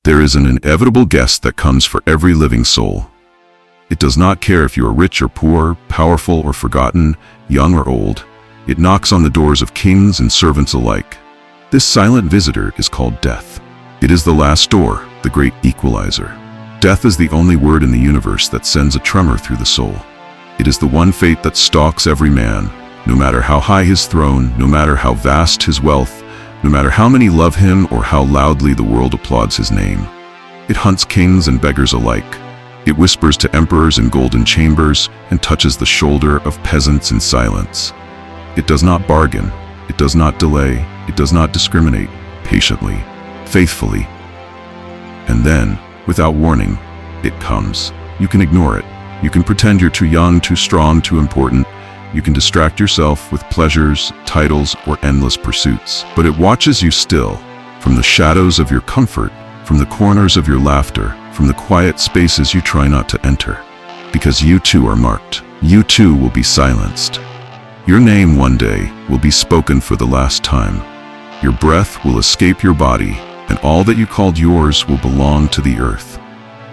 There is an inevitable guest that comes for every living soul. It does not care if you are rich or poor, powerful or forgotten, young or old. It knocks on the doors of kings and servants alike. This silent visitor is called death. It is the last door, the great equalizer. Death is the only word in the universe that sends a tremor through the soul. It is the one fate that stalks every man, no matter how high his throne, no matter how vast his wealth, no matter how many love him or how loudly the world applauds his name. It hunts kings and beggars alike. It whispers to emperors in golden chambers and touches the shoulder of peasants in silence. It does not bargain. It does not delay. It does not discriminate. Patiently, faithfully. And then, without warning, it comes. You can ignore it. You can pretend you're too young, too strong, too important. You can distract yourself with pleasures, titles, or endless pursuits. But it watches you still, from the shadows of your comfort, from the corners of your laughter, from the quiet spaces you try not to enter. Because you too are marked. You too will be silenced. Your name one day will be spoken for the last time. Your breath will escape your body, and all that you called yours will belong to the earth.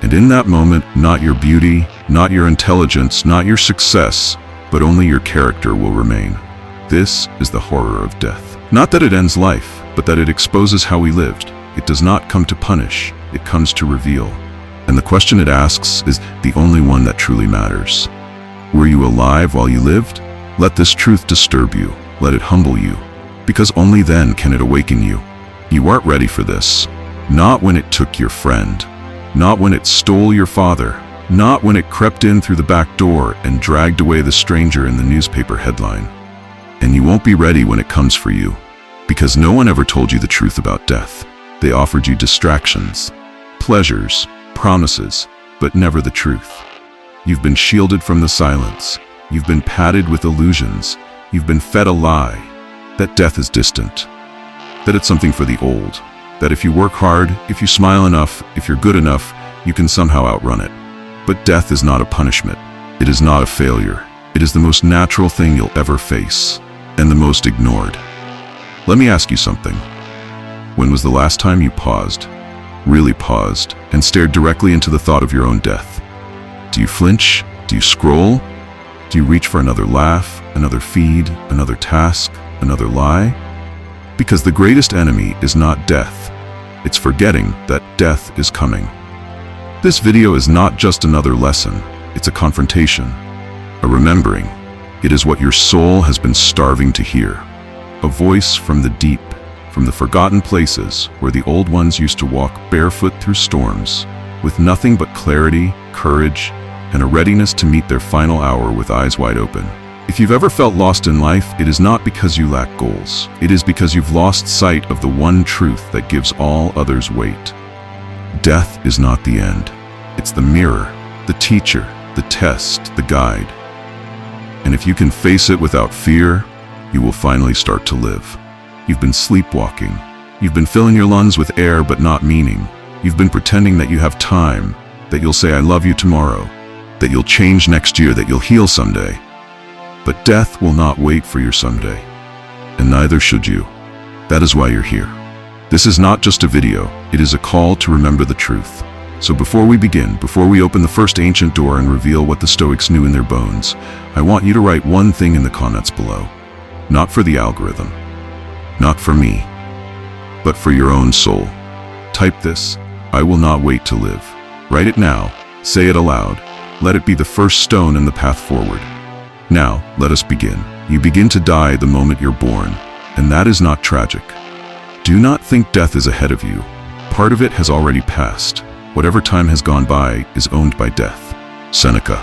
And in that moment, not your beauty, not your intelligence, not your success, but only your character will remain. This is the horror of death. Not that it ends life, but that it exposes how we lived. It does not come to punish, it comes to reveal. And the question it asks is the only one that truly matters. Were you alive while you lived? Let this truth disturb you. Let it humble you. Because only then can it awaken you. You aren't ready for this. Not when it took your friend. Not when it stole your father. Not when it crept in through the back door and dragged away the stranger in the newspaper headline. And you won't be ready when it comes for you. Because no one ever told you the truth about death. They offered you distractions, pleasures, promises, but never the truth. You've been shielded from the silence. You've been padded with illusions. You've been fed a lie. That death is distant. That it's something for the old. That if you work hard, if you smile enough, if you're good enough, you can somehow outrun it. But death is not a punishment. It is not a failure. It is the most natural thing you'll ever face, and the most ignored. Let me ask you something. When was the last time you paused, really paused, and stared directly into the thought of your own death? Do you flinch? Do you scroll? Do you reach for another laugh, another feed, another task, another lie? Because the greatest enemy is not death. It's forgetting that death is coming. This video is not just another lesson. It's a confrontation, a remembering. It is what your soul has been starving to hear. A voice from the deep, from the forgotten places where the old ones used to walk barefoot through storms, with nothing but clarity, courage, and a readiness to meet their final hour with eyes wide open. If you've ever felt lost in life, it is not because you lack goals. It is because you've lost sight of the one truth that gives all others weight. Death is not the end. It's the mirror, the teacher, the test, the guide. And if you can face it without fear, you will finally start to live. You've been sleepwalking. You've been filling your lungs with air but not meaning. You've been pretending that you have time, that you'll say I love you tomorrow, that you'll change next year, that you'll heal someday. But death will not wait for your someday, and neither should you. That is why you're here. This is not just a video, it is a call to remember the truth. So before we begin, before we open the first ancient door and reveal what the Stoics knew in their bones, I want you to write one thing in the comments below. Not for the algorithm, not for me, but for your own soul. Type this: I will not wait to live. Write it now, say it aloud. Let it be the first stone in the path forward. Now, let us begin. You begin to die the moment you're born, and that is not tragic. Do not think death is ahead of you. Part of it has already passed. Whatever time has gone by is owned by death. Seneca.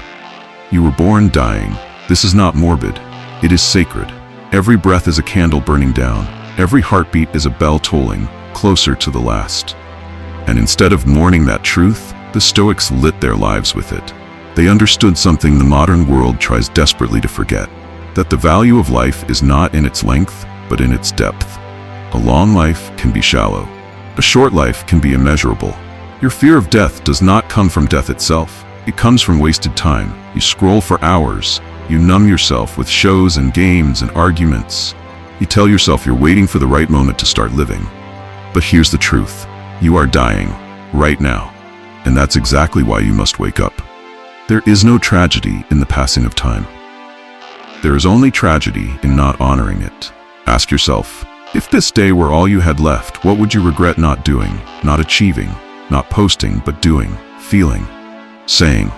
You were born dying. This is not morbid. It is sacred. Every breath is a candle burning down. Every heartbeat is a bell tolling, closer to the last. And instead of mourning that truth, the Stoics lit their lives with it. They understood something the modern world tries desperately to forget, that the value of life is not in its length, but in its depth. A long life can be shallow. A short life can be immeasurable. Your fear of death does not come from death itself. It comes from wasted time. You scroll for hours. You numb yourself with shows and games and arguments. You tell yourself you're waiting for the right moment to start living. But here's the truth. You are dying, right now. And that's exactly why you must wake up. There is no tragedy in the passing of time. There is only tragedy in not honoring it. Ask yourself, if this day were all you had left, what would you regret not doing, not achieving, not posting, but doing, feeling, saying?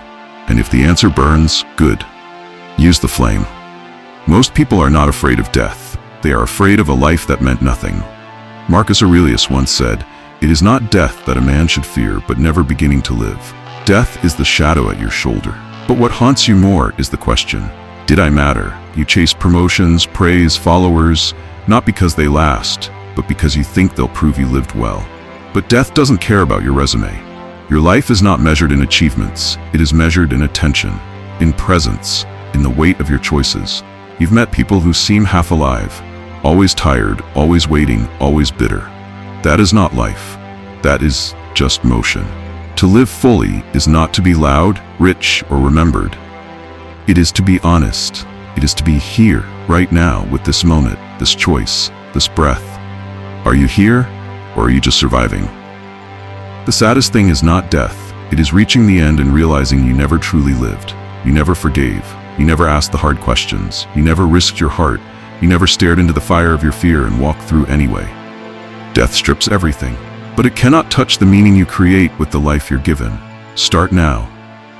And if the answer burns, good. Use the flame. Most people are not afraid of death. They are afraid of a life that meant nothing. Marcus Aurelius once said, "It is not death that a man should fear, but never beginning to live. Death is the shadow at your shoulder." But what haunts you more is the question, did I matter? You chase promotions, praise, followers, not because they last, but because you think they'll prove you lived well. But death doesn't care about your resume. Your life is not measured in achievements. It is measured in attention, in presence, in the weight of your choices. You've met people who seem half alive, always tired, always waiting, always bitter. That is not life. That is just motion. To live fully is not to be loud, rich, or remembered. It is to be honest. It is to be here, right now, with this moment, this choice, this breath. Are you here, or are you just surviving? The saddest thing is not death. It is reaching the end and realizing you never truly lived. You never forgave. You never asked the hard questions. You never risked your heart. You never stared into the fire of your fear and walked through anyway. Death strips everything, but it cannot touch the meaning you create with the life you're given. Start now,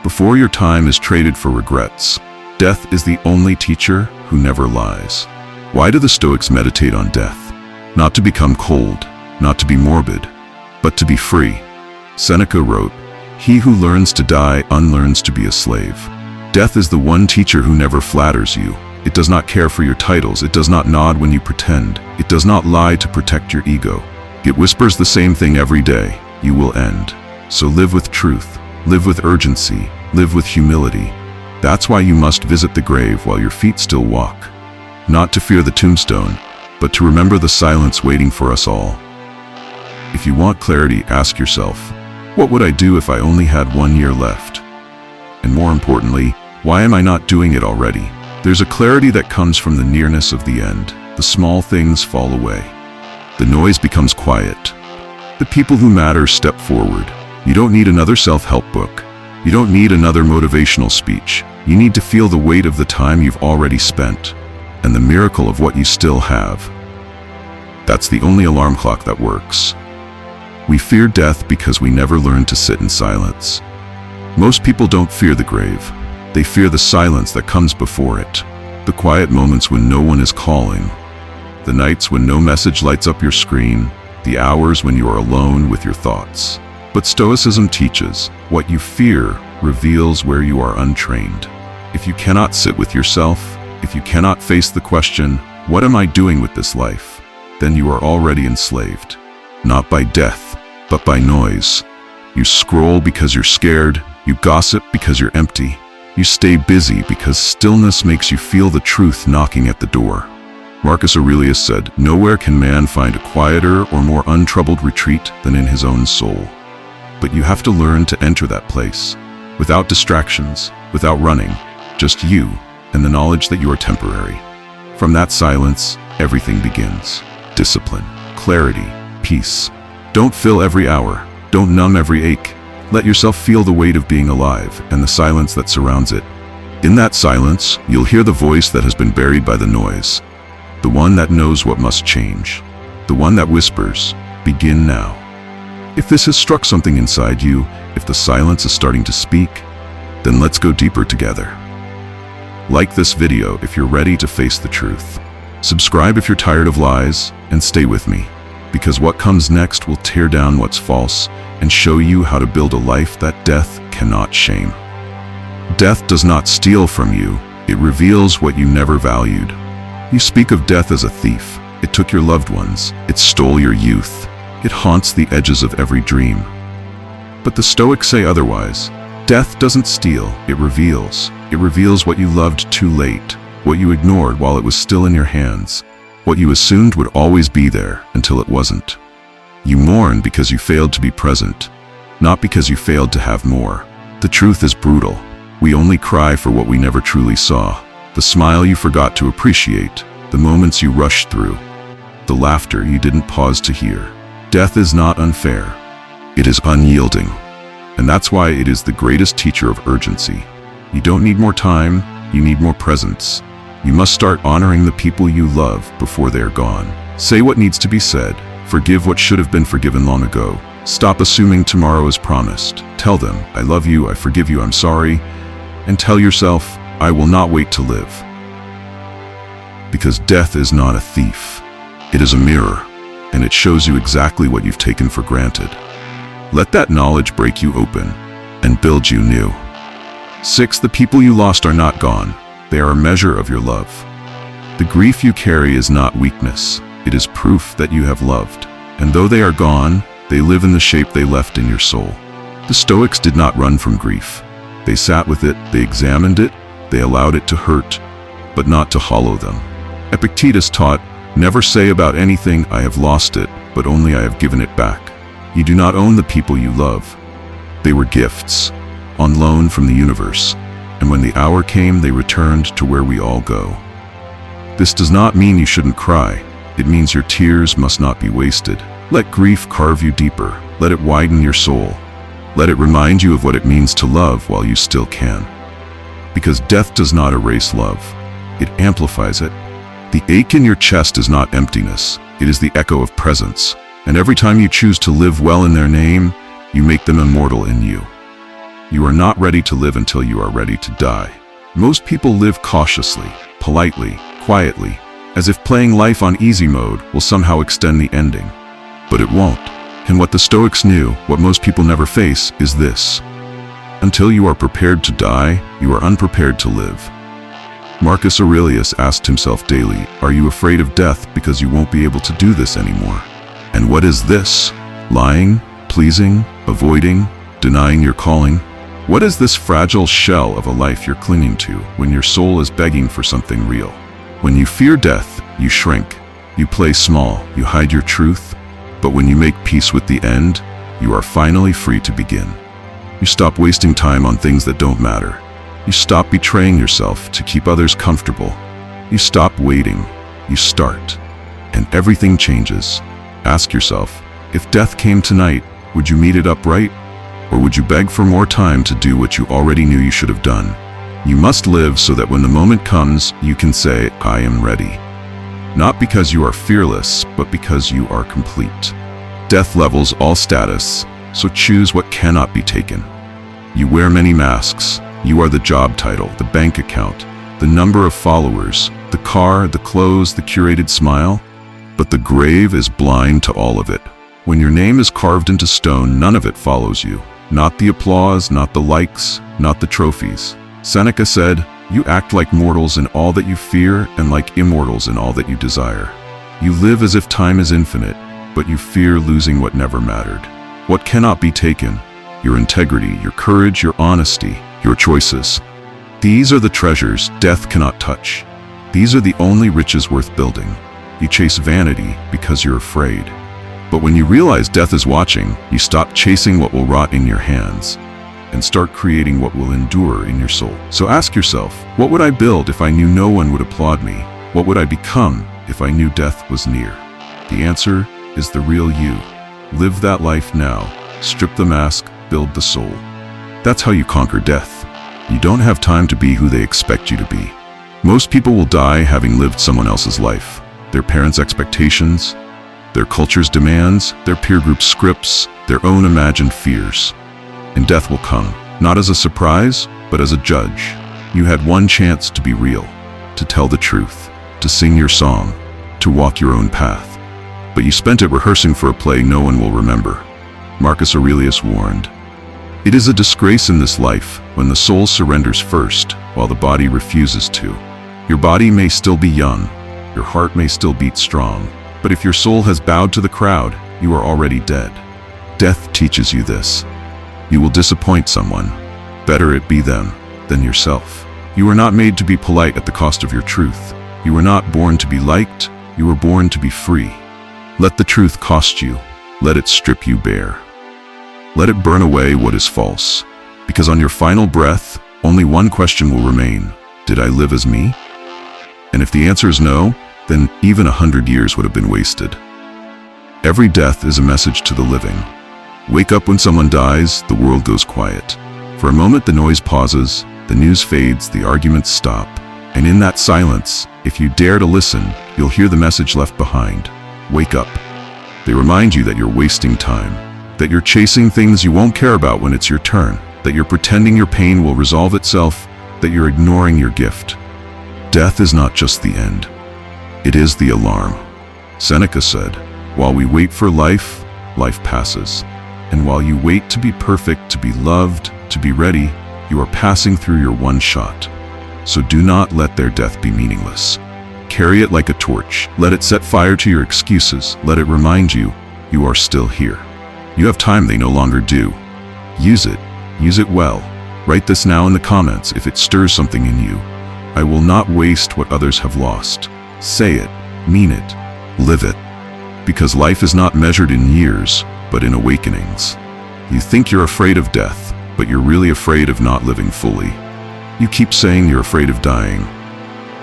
before your time is traded for regrets. Death is the only teacher who never lies. Why do the Stoics meditate on death? Not to become cold, not to be morbid, but to be free. Seneca wrote, "He who learns to die unlearns to be a slave." Death is the one teacher who never flatters you. It does not care for your titles. It does not nod when you pretend. It does not lie to protect your ego. It whispers the same thing every day: you will end. So live with truth, live with urgency, live with humility. That's why you must visit the grave while your feet still walk. Not to fear the tombstone, but to remember the silence waiting for us all. If you want clarity, ask yourself, what would I do if I only had 1 year left? And more importantly, why am I not doing it already? There's a clarity that comes from the nearness of the end. The small things fall away. The noise becomes quiet. The people who matter step forward. You don't need another self-help book. You don't need another motivational speech. You need to feel the weight of the time you've already spent, and the miracle of what you still have. That's the only alarm clock that works. We fear death because we never learned to sit in silence. Most people don't fear the grave. They fear the silence that comes before it. The quiet moments when no one is calling. The nights when no message lights up your screen. The hours when you are alone with your thoughts. But Stoicism teaches, what you fear reveals where you are untrained. If you cannot sit with yourself, if you cannot face the question, what am I doing with this life? Then you are already enslaved. Not by death, but by noise. You scroll because you're scared. You gossip because you're empty. You stay busy because stillness makes you feel the truth knocking at the door. Marcus Aurelius said, "Nowhere can man find a quieter or more untroubled retreat than in his own soul." But you have to learn to enter that place, without distractions, without running, just you and the knowledge that you are temporary. From that silence, everything begins. Discipline, clarity, peace. Don't fill every hour. Don't numb every ache. Let yourself feel the weight of being alive and the silence that surrounds it. In that silence, you'll hear the voice that has been buried by the noise. The one that knows what must change. The one that whispers, "Begin now." If this has struck something inside you, if the silence is starting to speak, then let's go deeper together. Like this video if you're ready to face the truth. Subscribe if you're tired of lies, and stay with me, because what comes next will tear down what's false and show you how to build a life that death cannot shame. Death does not steal from you, it reveals what you never valued. You speak of death as a thief. It took your loved ones, it stole your youth. It haunts the edges of every dream. But the Stoics say otherwise. Death doesn't steal, it reveals. It reveals what you loved too late, what you ignored while it was still in your hands, what you assumed would always be there until it wasn't. You mourn because you failed to be present, not because you failed to have more. The truth is brutal. We only cry for what we never truly saw. The smile you forgot to appreciate, the moments you rushed through, the laughter you didn't pause to hear. Death is not unfair. It is unyielding. And that's why it is the greatest teacher of urgency. You don't need more time, you need more presence. You must start honoring the people you love before they are gone. Say what needs to be said. Forgive what should have been forgiven long ago. Stop assuming tomorrow is promised. Tell them, I love you, I forgive you, I'm sorry. And tell yourself, I will not wait to live. Because death is not a thief. It is a mirror, and it shows you exactly what you've taken for granted. Let that knowledge break you open and build you new. 6. The people you lost are not gone. They are a measure of your love. The grief you carry is not weakness. It is proof that you have loved. And though they are gone, they live in the shape they left in your soul. The Stoics did not run from grief. They sat with it, they examined it, they allowed it to hurt, but not to hollow them. Epictetus taught, never say about anything, I have lost it, but only I have given it back. You do not own the people you love. They were gifts, on loan from the universe, and when the hour came, they returned to where we all go. This does not mean you shouldn't cry. It means your tears must not be wasted. Let grief carve you deeper. Let it widen your soul. Let it remind you of what it means to love while you still can. Because death does not erase love. It amplifies it. The ache in your chest is not emptiness. It is the echo of presence. And every time you choose to live well in their name, you make them immortal in you. You are not ready to live until you are ready to die. Most people live cautiously, politely, quietly, as if playing life on easy mode will somehow extend the ending. But it won't. And what the Stoics knew, what most people never face, is this. Until you are prepared to die, you are unprepared to live. Marcus Aurelius asked himself daily, are you afraid of death because you won't be able to do this anymore? And what is this? Lying, pleasing, avoiding, denying your calling? What is this fragile shell of a life you're clinging to when your soul is begging for something real? When you fear death, you shrink. You play small, you hide your truth. But when you make peace with the end, you are finally free to begin. You stop wasting time on things that don't matter. You stop betraying yourself to keep others comfortable. You stop waiting. You start. And everything changes. Ask yourself, if death came tonight, would you meet it upright? Or would you beg for more time to do what you already knew you should have done? You must live so that when the moment comes, you can say, I am ready. Not because you are fearless, but because you are complete. Death levels all status, so choose what cannot be taken. You wear many masks. You are the job title, the bank account, the number of followers, the car, the clothes, the curated smile. But the grave is blind to all of it. When your name is carved into stone, none of it follows you. Not the applause, not the likes, not the trophies. Seneca said, you act like mortals in all that you fear and like immortals in all that you desire. You live as if time is infinite, but you fear losing what never mattered. What cannot be taken? Your integrity, your courage, your honesty, your choices. These are the treasures death cannot touch. These are the only riches worth building. You chase vanity because you're afraid. But when you realize death is watching, you stop chasing what will rot in your hands and start creating what will endure in your soul. So ask yourself, what would I build if I knew no one would applaud me? What would I become if I knew death was near? The answer is the real you. Live that life now. Strip the mask, build the soul. That's how you conquer death. You don't have time to be who they expect you to be. Most people will die having lived someone else's life. Their parents' expectations, their culture's demands, their peer group's scripts, their own imagined fears. And death will come, not as a surprise, but as a judge. You had one chance to be real, to tell the truth, to sing your song, to walk your own path. But you spent it rehearsing for a play no one will remember. Marcus Aurelius warned, it is a disgrace in this life when the soul surrenders first, while the body refuses to. Your body may still be young, your heart may still beat strong, but if your soul has bowed to the crowd, you are already dead. Death teaches you this. You will disappoint someone. Better it be them than yourself. You were not made to be polite at the cost of your truth. You were not born to be liked. You were born to be free. Let the truth cost you. Let it strip you bare. Let it burn away what is false. Because on your final breath, only one question will remain. Did I live as me? And if the answer is no, then even 100 years would have been wasted. Every death is a message to the living. Wake up when someone dies, the world goes quiet. For a moment the noise pauses, the news fades, the arguments stop. And in that silence, if you dare to listen, you'll hear the message left behind. Wake up. They remind you that you're wasting time, that you're chasing things you won't care about when it's your turn, that you're pretending your pain will resolve itself, that you're ignoring your gift. Death is not just the end. It is the alarm. Seneca said, "While we wait for life, life passes. And while you wait to be perfect, to be loved, to be ready, you are passing through your one shot. So do not let their death be meaningless. Carry it like a torch. Let it set fire to your excuses. Let it remind you, you are still here. You have time they no longer do. Use it. Use it well. Write this now in the comments if it stirs something in you. I will not waste what others have lost. Say it. Mean it. Live it. Because life is not measured in years, but in awakenings. You think you're afraid of death, but you're really afraid of not living fully. You keep saying you're afraid of dying,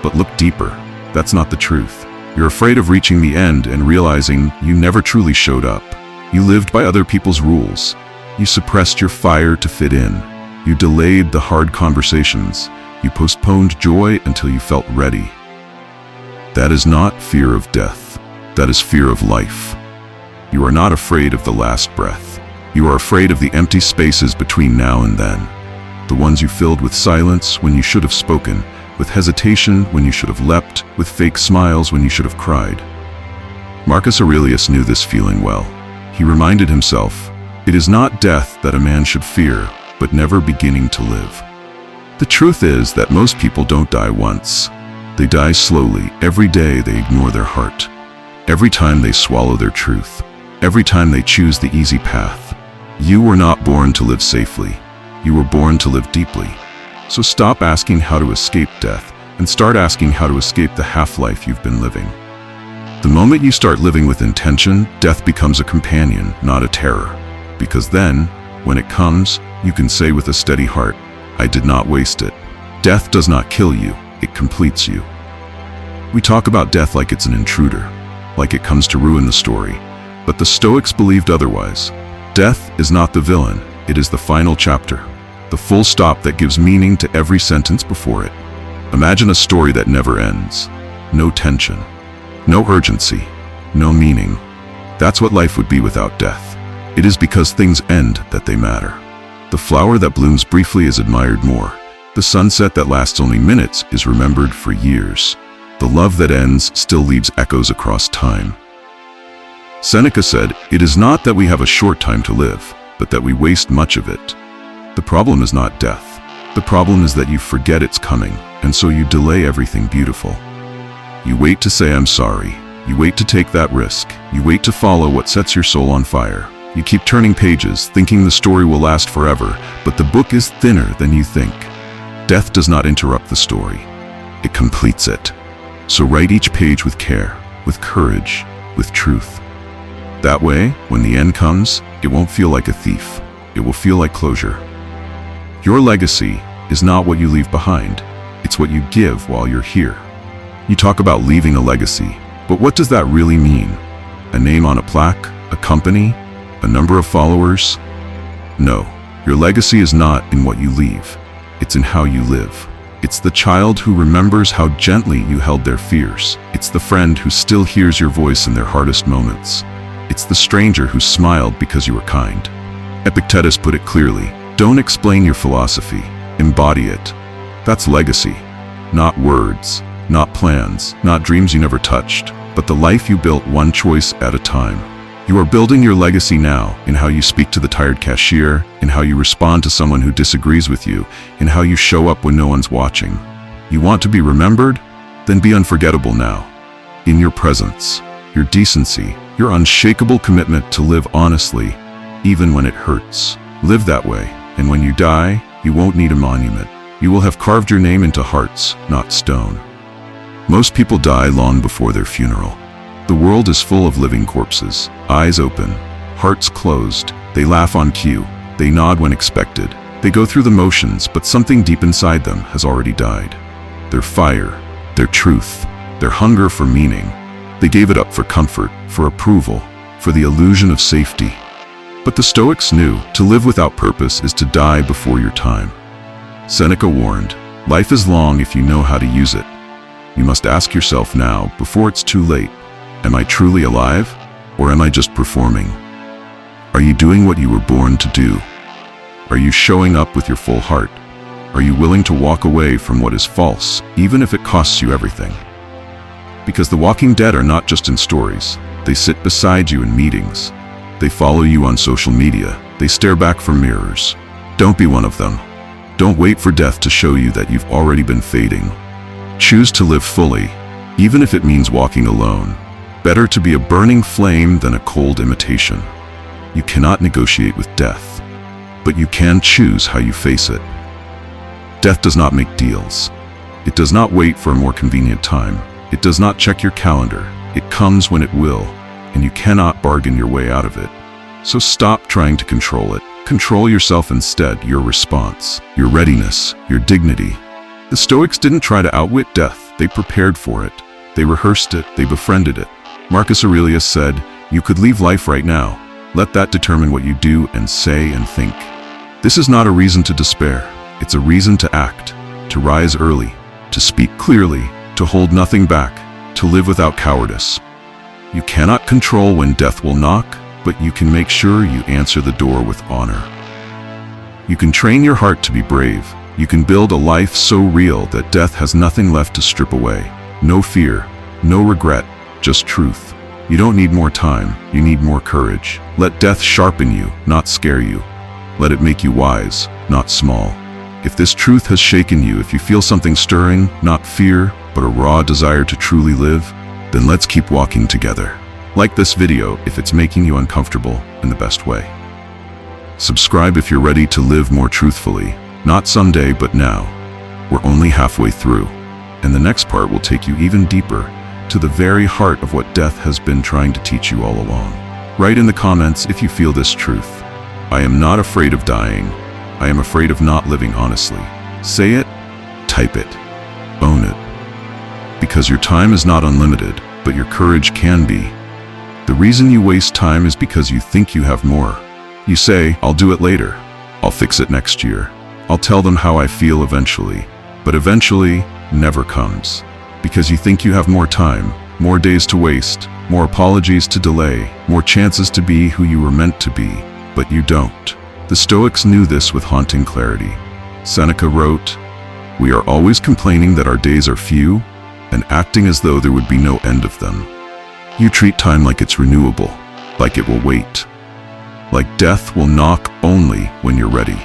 but look deeper. That's not the truth. You're afraid of reaching the end and realizing you never truly showed up. You lived by other people's rules. You suppressed your fire to fit in. You delayed the hard conversations. You postponed joy until you felt ready. That is not fear of death. That is fear of life. You are not afraid of the last breath. You are afraid of the empty spaces between now and then. The ones you filled with silence when you should have spoken, with hesitation when you should have leapt, with fake smiles when you should have cried. Marcus Aurelius knew this feeling well. He reminded himself, "It is not death that a man should fear, but never beginning to live." The truth is that most people don't die once. They die slowly. Every day they ignore their heart. Every time they swallow their truth. Every time they choose the easy path. You were not born to live safely. You were born to live deeply. So stop asking how to escape death and start asking how to escape the half-life you've been living. The moment you start living with intention, death becomes a companion, not a terror. Because then, when it comes, you can say with a steady heart, "I did not waste it." Death does not kill you, it completes you. We talk about death like it's an intruder, like it comes to ruin the story. But the Stoics believed otherwise. Death is not the villain, it is the final chapter. The full stop that gives meaning to every sentence before it. Imagine a story that never ends. No tension. No urgency. No meaning. That's what life would be without death. It is because things end that they matter. The flower that blooms briefly is admired more. The sunset that lasts only minutes is remembered for years. The love that ends still leaves echoes across time. Seneca said, "It is not that we have a short time to live, but that we waste much of it." The problem is not death. The problem is that you forget it's coming, and so you delay everything beautiful. You wait to say "I'm sorry." You wait to take that risk. You wait to follow what sets your soul on fire. You keep turning pages, thinking the story will last forever, but the book is thinner than you think. Death does not interrupt the story. It completes it. So write each page with care, with courage, with truth. That way, when the end comes, it won't feel like a thief. It will feel like closure. Your legacy is not what you leave behind. It's what you give while you're here. You talk about leaving a legacy, but what does that really mean? A name on a plaque? A company? A number of followers? No, your legacy is not in what you leave. It's in how you live. It's the child who remembers how gently you held their fears. It's the friend who still hears your voice in their hardest moments. It's the stranger who smiled because you were kind. Epictetus put it clearly, don't explain your philosophy, embody it. That's legacy. Not words, not plans, not dreams you never touched, but the life you built one choice at a time. You are building your legacy now in how you speak to the tired cashier, in how you respond to someone who disagrees with you, in how you show up when no one's watching. You want to be remembered? Then be unforgettable now. In your presence, your decency, your unshakable commitment to live honestly, even when it hurts. Live that way, and when you die, you won't need a monument. You will have carved your name into hearts, not stone. Most people die long before their funeral. The world is full of living corpses, eyes open, hearts closed. They laugh on cue, they nod when expected. They go through the motions, but something deep inside them has already died. Their fire, their truth, their hunger for meaning. They gave it up for comfort, for approval, for the illusion of safety. But the Stoics knew to live without purpose is to die before your time. Seneca warned, life is long if you know how to use it. You must ask yourself now, before it's too late, am I truly alive, or am I just performing? Are you doing what you were born to do? Are you showing up with your full heart? Are you willing to walk away from what is false, even if it costs you everything? Because the walking dead are not just in stories. They sit beside you in meetings. They follow you on social media. They stare back from mirrors. Don't be one of them. Don't wait for death to show you that you've already been fading. Choose to live fully, even if it means walking alone. Better to be a burning flame than a cold imitation. You cannot negotiate with death, but you can choose how you face it. Death does not make deals. It does not wait for a more convenient time. It does not check your calendar. It comes when it will, and you cannot bargain your way out of it. So stop trying to control it. Control yourself instead, your response, your readiness, your dignity. The Stoics didn't try to outwit death. They prepared for it. They rehearsed it. They befriended it. Marcus Aurelius said, "You could leave life right now. Let that determine what you do and say and think." This is not a reason to despair. It's a reason to act, to rise early, to speak clearly, to hold nothing back, to live without cowardice. You cannot control when death will knock, but you can make sure you answer the door with honor. You can train your heart to be brave. You can build a life so real that death has nothing left to strip away. No fear, no regret, just truth. You don't need more time, you need more courage. Let death sharpen you, not scare you. Let it make you wise, not small. If this truth has shaken you, if you feel something stirring, not fear, but a raw desire to truly live, then let's keep walking together. Like this video if it's making you uncomfortable in the best way. Subscribe if you're ready to live more truthfully, not someday but now. We're only halfway through, and the next part will take you even deeper to the very heart of what death has been trying to teach you all along. Write in the comments if you feel this truth. I am not afraid of dying. I am afraid of not living honestly. Say it, type it, own it. Because your time is not unlimited, but your courage can be. The reason you waste time is because you think you have more. You say, I'll do it later. I'll fix it next year. I'll tell them how I feel eventually. But eventually never comes. Because you think you have more time, more days to waste, more apologies to delay, more chances to be who you were meant to be. But you don't. The Stoics knew this with haunting clarity. Seneca wrote, "We are always complaining that our days are few, and acting as though there would be no end of them." You treat time like it's renewable, like it will wait. Like death will knock only when you're ready.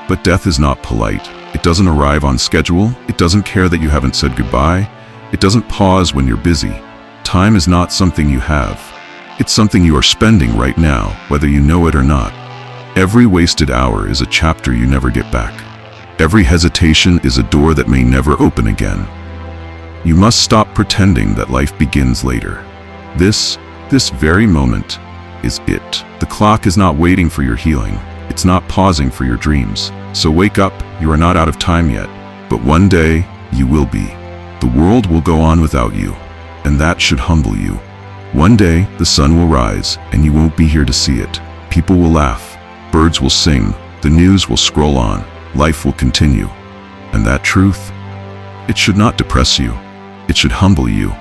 But death is not polite. It doesn't arrive on schedule. It doesn't care that you haven't said goodbye. It doesn't pause when you're busy. Time is not something you have. It's something you are spending right now, whether you know it or not. Every wasted hour is a chapter you never get back. Every hesitation is a door that may never open again. You must stop pretending that life begins later. This very moment is it. The clock is not waiting for your healing. It's not pausing for your dreams. So wake up, you are not out of time yet. But one day, you will be. The world will go on without you, and that should humble you. One day, the sun will rise, and you won't be here to see it. People will laugh. Birds will sing, the news will scroll on, life will continue. And that truth, it should not depress you, it should humble you.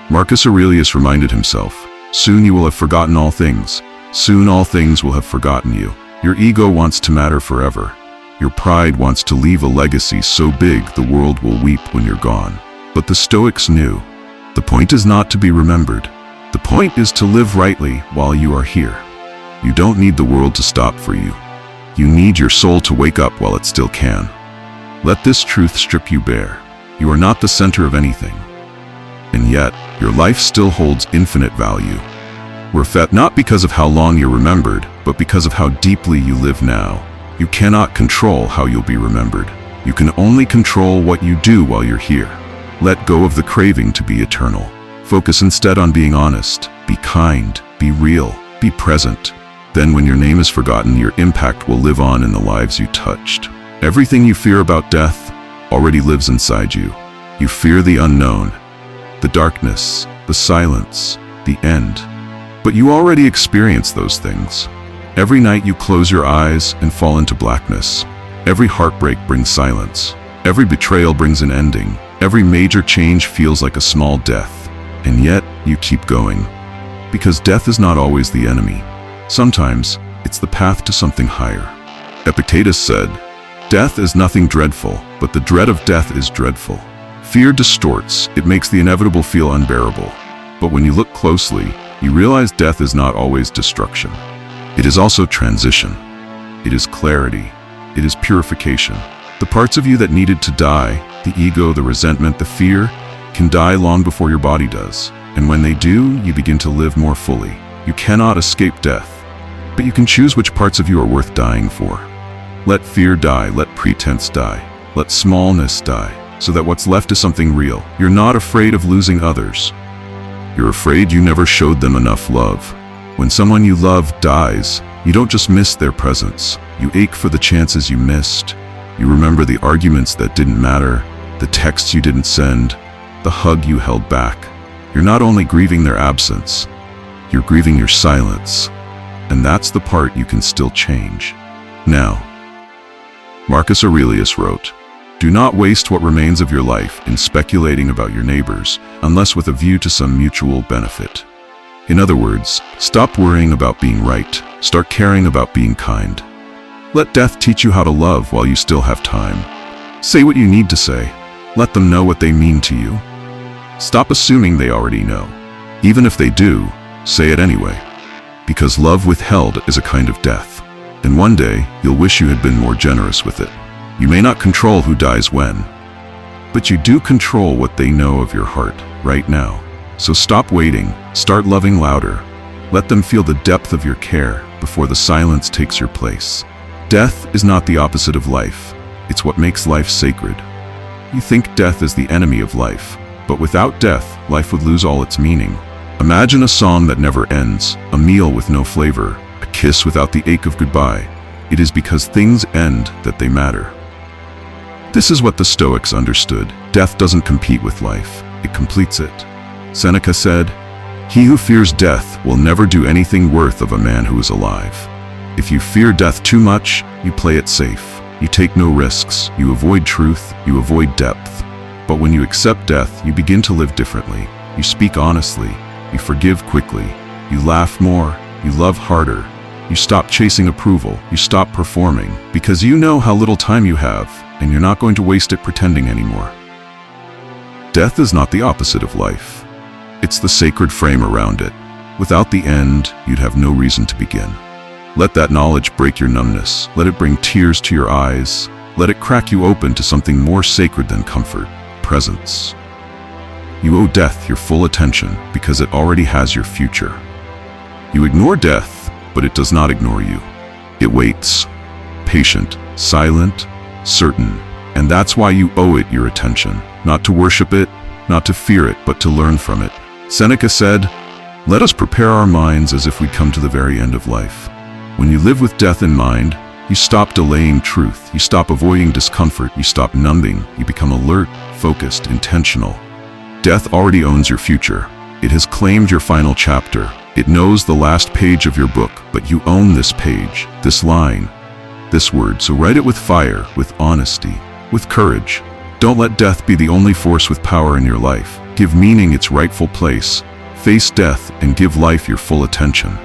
Marcus Aurelius reminded himself, soon you will have forgotten all things. Soon all things will have forgotten you. Your ego wants to matter forever. Your pride wants to leave a legacy so big the world will weep when you're gone. But the Stoics knew, the point is not to be remembered. The point is to live rightly while you are here. You don't need the world to stop for you. You need your soul to wake up while it still can. Let this truth strip you bare. You are not the center of anything. And yet, your life still holds infinite value. Worth not because of how long you're remembered, but because of how deeply you live now. You cannot control how you'll be remembered. You can only control what you do while you're here. Let go of the craving to be eternal. Focus instead on being honest, be kind, be real, be present. Then when your name is forgotten, your impact will live on in the lives you touched. Everything you fear about death already lives inside you. You fear the unknown, the darkness, the silence, the end. But you already experience those things. Every night you close your eyes and fall into blackness. Every heartbreak brings silence. Every betrayal brings an ending. Every major change feels like a small death. And yet, you keep going. Because death is not always the enemy. Sometimes, it's the path to something higher. Epictetus said, "Death is nothing dreadful, but the dread of death is dreadful." Fear distorts, it makes the inevitable feel unbearable. But when you look closely, you realize death is not always destruction. It is also transition. It is clarity. It is purification. The parts of you that needed to die, the ego, the resentment, the fear, can die long before your body does. And when they do, you begin to live more fully. You cannot escape death, but you can choose which parts of you are worth dying for. Let fear die, let pretense die, let smallness die, so that what's left is something real. You're not afraid of losing others. You're afraid you never showed them enough love. When someone you love dies, you don't just miss their presence. You ache for the chances you missed. You remember the arguments that didn't matter, the texts you didn't send, the hug you held back. You're not only grieving their absence, you're grieving your silence. And that's the part you can still change. Now, Marcus Aurelius wrote, "Do not waste what remains of your life in speculating about your neighbors, unless with a view to some mutual benefit." In other words, stop worrying about being right, start caring about being kind. Let death teach you how to love while you still have time. Say what you need to say. Let them know what they mean to you. Stop assuming they already know. Even if they do, say it anyway. Because love withheld is a kind of death. And one day, you'll wish you had been more generous with it. You may not control who dies when, but you do control what they know of your heart right now. So stop waiting, start loving louder. Let them feel the depth of your care before the silence takes your place. Death is not the opposite of life. It's what makes life sacred. You think death is the enemy of life, but without death, life would lose all its meaning. Imagine a song that never ends, a meal with no flavor, a kiss without the ache of goodbye. It is because things end that they matter. This is what the Stoics understood. Death doesn't compete with life, it completes it. Seneca said, "He who fears death will never do anything worth of a man who is alive." If you fear death too much, you play it safe. You take no risks, you avoid truth, you avoid depth. But when you accept death, you begin to live differently. You speak honestly, you forgive quickly, you laugh more, you love harder. You stop chasing approval, you stop performing, because you know how little time you have, and you're not going to waste it pretending anymore. Death is not the opposite of life. It's the sacred frame around it. Without the end, you'd have no reason to begin. Let that knowledge break your numbness. Let it bring tears to your eyes. Let it crack you open to something more sacred than comfort, presence. You owe death your full attention because it already has your future. You ignore death, but it does not ignore you. It waits, patient, silent, certain, and that's why you owe it your attention. Not to worship it, not to fear it, but to learn from it. Seneca said, "Let us prepare our minds as if we'd come to the very end of life." When you live with death in mind, you stop delaying truth, you stop avoiding discomfort, you stop numbing, you become alert, focused, intentional. Death already owns your future. It has claimed your final chapter. It knows the last page of your book, but you own this page, this line, this word. So write it with fire, with honesty, with courage. Don't let death be the only force with power in your life. Give meaning its rightful place. Face death and give life your full attention.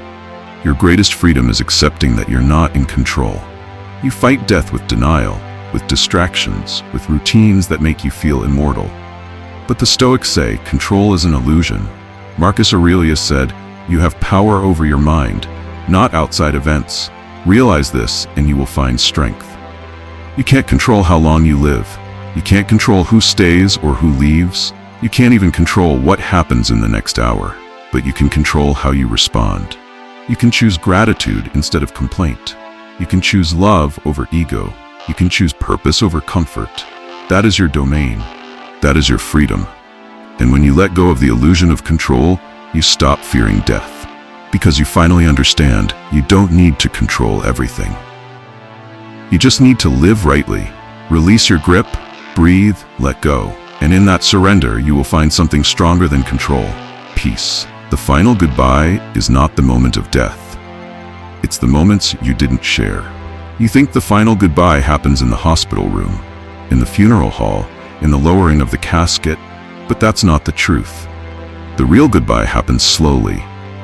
Your greatest freedom is accepting that you're not in control. You fight death with denial, with distractions, with routines that make you feel immortal. But the Stoics say control is an illusion. Marcus Aurelius said, "You have power over your mind, not outside events. Realize this and you will find strength." You can't control how long you live. You can't control who stays or who leaves. You can't even control what happens in the next hour, but you can control how you respond. You can choose gratitude instead of complaint. You can choose love over ego. You can choose purpose over comfort. That is your domain. That is your freedom. And when you let go of the illusion of control, you stop fearing death. Because you finally understand you don't need to control everything. You just need to live rightly. Release your grip, breathe, let go. And in that surrender, you will find something stronger than control: peace. The final goodbye is not the moment of death. It's the moments you didn't share. You think the final goodbye happens in the hospital room, in the funeral hall, in the lowering of the casket, but that's not the truth. The real goodbye happens slowly,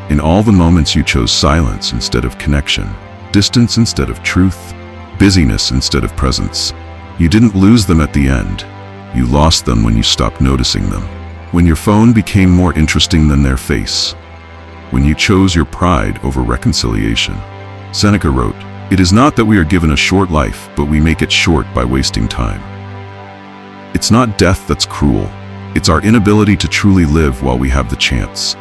in all the moments you chose silence instead of connection, distance instead of truth, busyness instead of presence. You didn't lose them at the end. You lost them when you stopped noticing them, when your phone became more interesting than their face, when you chose your pride over reconciliation. Seneca wrote, "It is not that we are given a short life, but we make it short by wasting time." It's not death that's cruel. It's our inability to truly live while we have the chance.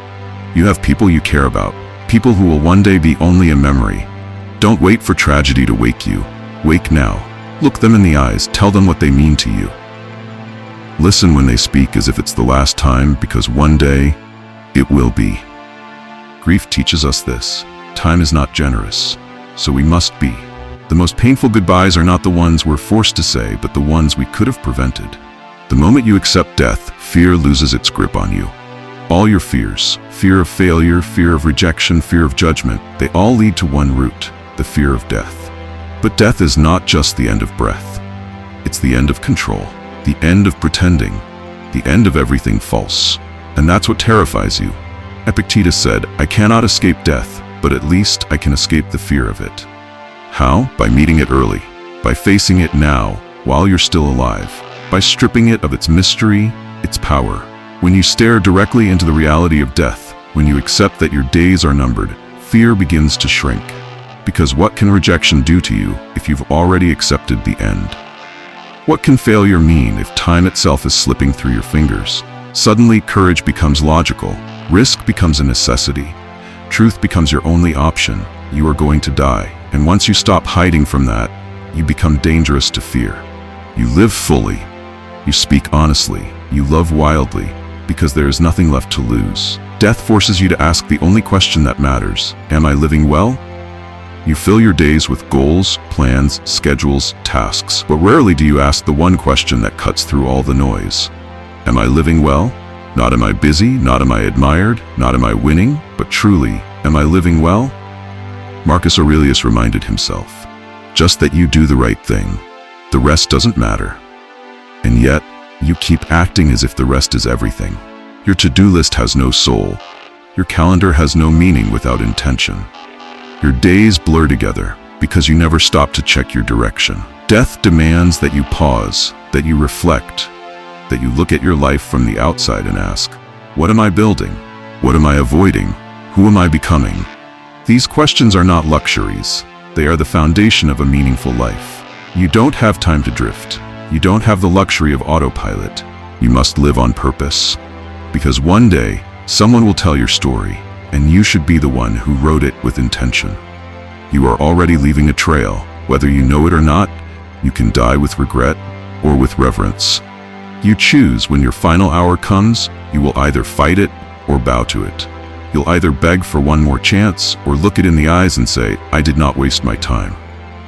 You have people you care about, people who will one day be only a memory. Don't wait for tragedy to wake you. Wake now. Look them in the eyes, tell them what they mean to you. Listen when they speak as if it's the last time, because one day, it will be. Grief teaches us this. Time is not generous, so we must be. The most painful goodbyes are not the ones we're forced to say, but the ones we could have prevented. The moment you accept death, fear loses its grip on you. All your fears, fear of failure, fear of rejection, fear of judgment, they all lead to one root, the fear of death. But death is not just the end of breath. It's the end of control, the end of pretending, the end of everything false. And that's what terrifies you. Epictetus said, "I cannot escape death, but at least I can escape the fear of it." How? By meeting it early, by facing it now, while you're still alive, by stripping it of its mystery, its power. When you stare directly into the reality of death, when you accept that your days are numbered, fear begins to shrink. Because what can rejection do to you if you've already accepted the end? What can failure mean if time itself is slipping through your fingers? Suddenly, courage becomes logical, risk becomes a necessity, truth becomes your only option. You are going to die, and once you stop hiding from that, you become dangerous to fear. You live fully, you speak honestly, you love wildly, because there is nothing left to lose. Death forces you to ask the only question that matters: am I living well? You fill your days with goals, plans, schedules, tasks, but rarely do you ask the one question that cuts through all the noise. Am I living well? Not am I busy, not am I admired, not am I winning, but truly, am I living well? Marcus Aurelius reminded himself, just that you do the right thing. The rest doesn't matter. And yet, you keep acting as if the rest is everything. Your to-do list has no soul. Your calendar has no meaning without intention. Your days blur together because you never stop to check your direction. Death demands that you pause, that you reflect, that you look at your life from the outside and ask, what am I building? What am I avoiding? Who am I becoming? These questions are not luxuries. They are the foundation of a meaningful life. You don't have time to drift. You don't have the luxury of autopilot. You must live on purpose. Because one day, someone will tell your story, and you should be the one who wrote it with intention. You are already leaving a trail. Whether you know it or not, you can die with regret or with reverence. You choose when your final hour comes. You will either fight it or bow to it. You'll either beg for one more chance or look it in the eyes and say, I did not waste my time.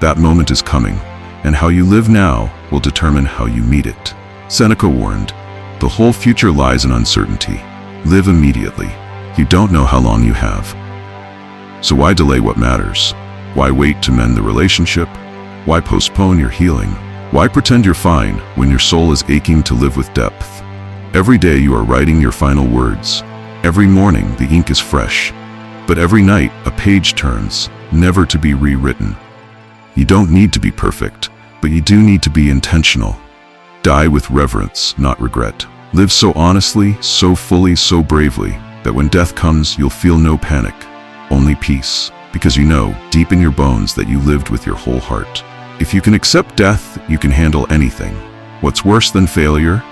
That moment is coming, and how you live now will determine how you meet it. Seneca warned, the whole future lies in uncertainty. Live immediately. You don't know how long you have. So why delay what matters? Why wait to mend the relationship? Why postpone your healing? Why pretend you're fine when your soul is aching to live with depth? Every day you are writing your final words. Every morning the ink is fresh. But every night a page turns, never to be rewritten. You don't need to be perfect, but you do need to be intentional. Die with reverence, not regret. Live so honestly, so fully, so bravely, that when death comes, you'll feel no panic, only peace, because you know, deep in your bones, that you lived with your whole heart. If you can accept death, you can handle anything. What's worse than failure?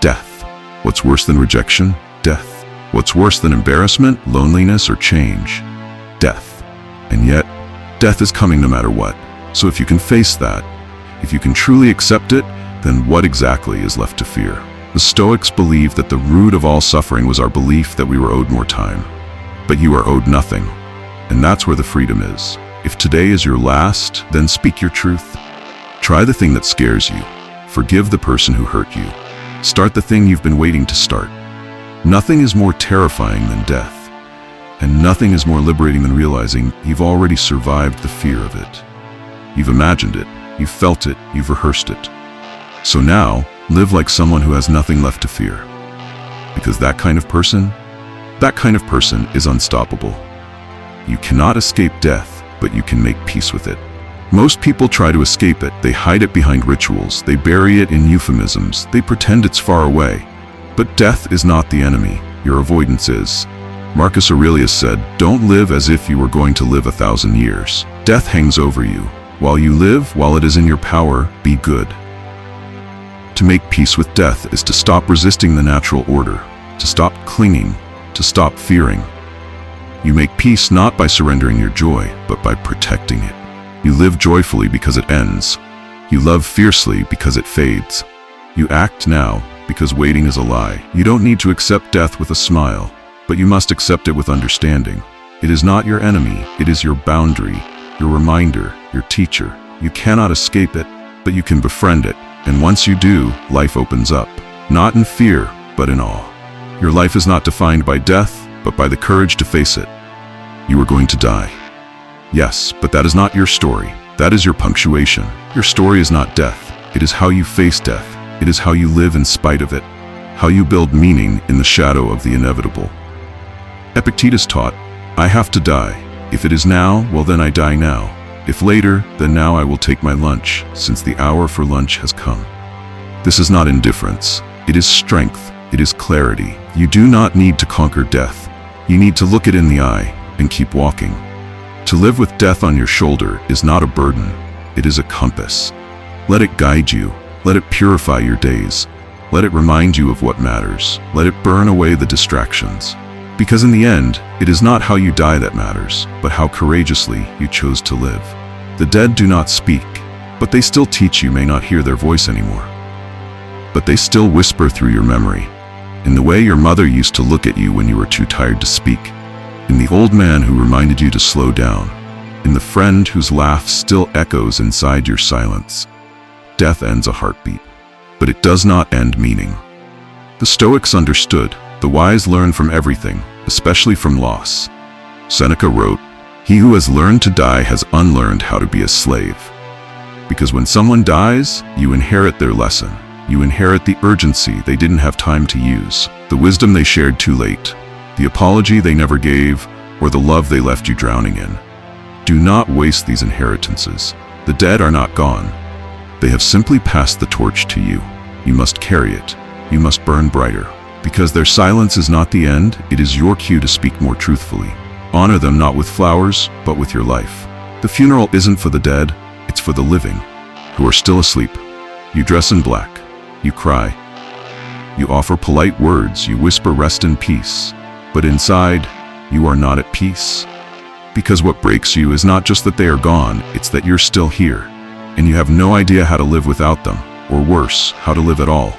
Death. What's worse than rejection? Death. What's worse than embarrassment, loneliness, or change? Death. And yet, death is coming no matter what. So if you can face that, if you can truly accept it, then what exactly is left to fear? The Stoics believed that the root of all suffering was our belief that we were owed more time. But you are owed nothing. And that's where the freedom is. If today is your last, then speak your truth. Try the thing that scares you. Forgive the person who hurt you. Start the thing you've been waiting to start. Nothing is more terrifying than death. And nothing is more liberating than realizing you've already survived the fear of it. You've imagined it, you've felt it, you've rehearsed it. So now, live like someone who has nothing left to fear. Because that kind of person is unstoppable. You cannot escape death, but you can make peace with it. Most people try to escape it. They hide it behind rituals. They bury it in euphemisms. They pretend it's far away. But death is not the enemy. Your avoidance is. Marcus Aurelius said, "Don't live as if you were going to live 1,000 years. Death hangs over you. While you live, while it is in your power, be good." To make peace with death is to stop resisting the natural order, to stop clinging, to stop fearing. You make peace not by surrendering your joy, but by protecting it. You live joyfully because it ends. You love fiercely because it fades. You act now because waiting is a lie. You don't need to accept death with a smile, but you must accept it with understanding. It is not your enemy, it is your boundary, your reminder, your teacher. You cannot escape it, but you can befriend it. And once you do, life opens up, not in fear, but in awe. Your life is not defined by death, but by the courage to face it. You are going to die. Yes, but that is not your story. That is your punctuation. Your story is not death. It is how you face death. It is how you live in spite of it. How you build meaning in the shadow of the inevitable. Epictetus taught, "I have to die. If it is now, well then I die now. If later, then now I will take my lunch, since the hour for lunch has come." This is not indifference. It is strength. It is clarity. You do not need to conquer death. You need to look it in the eye and keep walking. To live with death on your shoulder is not a burden. It is a compass. Let it guide you. Let it purify your days. Let it remind you of what matters. Let it burn away the distractions. Because in the end, it is not how you die that matters, but how courageously you chose to live. The dead do not speak, but they still teach. You may not hear their voice anymore, but they still whisper through your memory, in the way your mother used to look at you when you were too tired to speak, in the old man who reminded you to slow down, in the friend whose laugh still echoes inside your silence. Death ends a heartbeat, but it does not end meaning. The Stoics understood. The wise learn from everything, especially from loss. Seneca wrote, "He who has learned to die has unlearned how to be a slave." Because when someone dies, you inherit their lesson. You inherit the urgency they didn't have time to use, the wisdom they shared too late, the apology they never gave, or the love they left you drowning in. Do not waste these inheritances. The dead are not gone. They have simply passed the torch to you. You must carry it. You must burn brighter. Because their silence is not the end, it is your cue to speak more truthfully. Honor them not with flowers, but with your life. The funeral isn't for the dead, it's for the living, who are still asleep. You dress in black. You cry. You offer polite words. You whisper rest in peace. But inside, you are not at peace. Because what breaks you is not just that they are gone, it's that you're still here. And you have no idea how to live without them, or worse, how to live at all.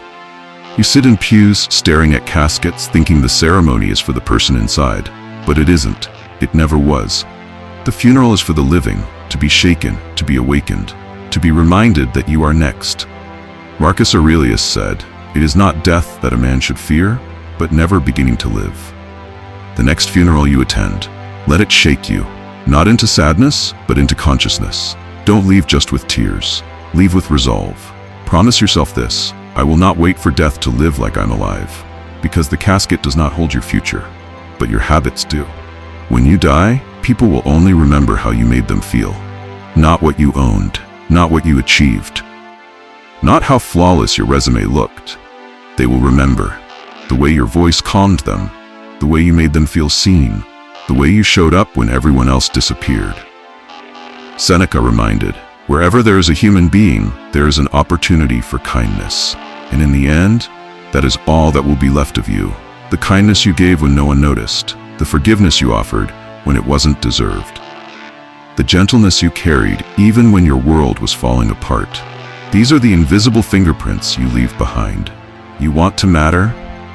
You sit in pews, staring at caskets, thinking the ceremony is for the person inside. But it isn't. It never was. The funeral is for the living, to be shaken, to be awakened, to be reminded that you are next. Marcus Aurelius said, "It is not death that a man should fear, but never beginning to live." The next funeral you attend, let it shake you, not into sadness, but into consciousness. Don't leave just with tears. Leave with resolve. Promise yourself this: I will not wait for death to live like I'm alive. Because the casket does not hold your future, but your habits do. When you die, people will only remember how you made them feel. Not what you owned, not what you achieved, not how flawless your resume looked. They will remember the way your voice calmed them, the way you made them feel seen, the way you showed up when everyone else disappeared. Seneca reminded, "Wherever there is a human being, there is an opportunity for kindness. And in the end, that is all that will be left of you. The kindness you gave when no one noticed, the forgiveness you offered when it wasn't deserved, the gentleness you carried even when your world was falling apart. These are the invisible fingerprints you leave behind. You want to matter?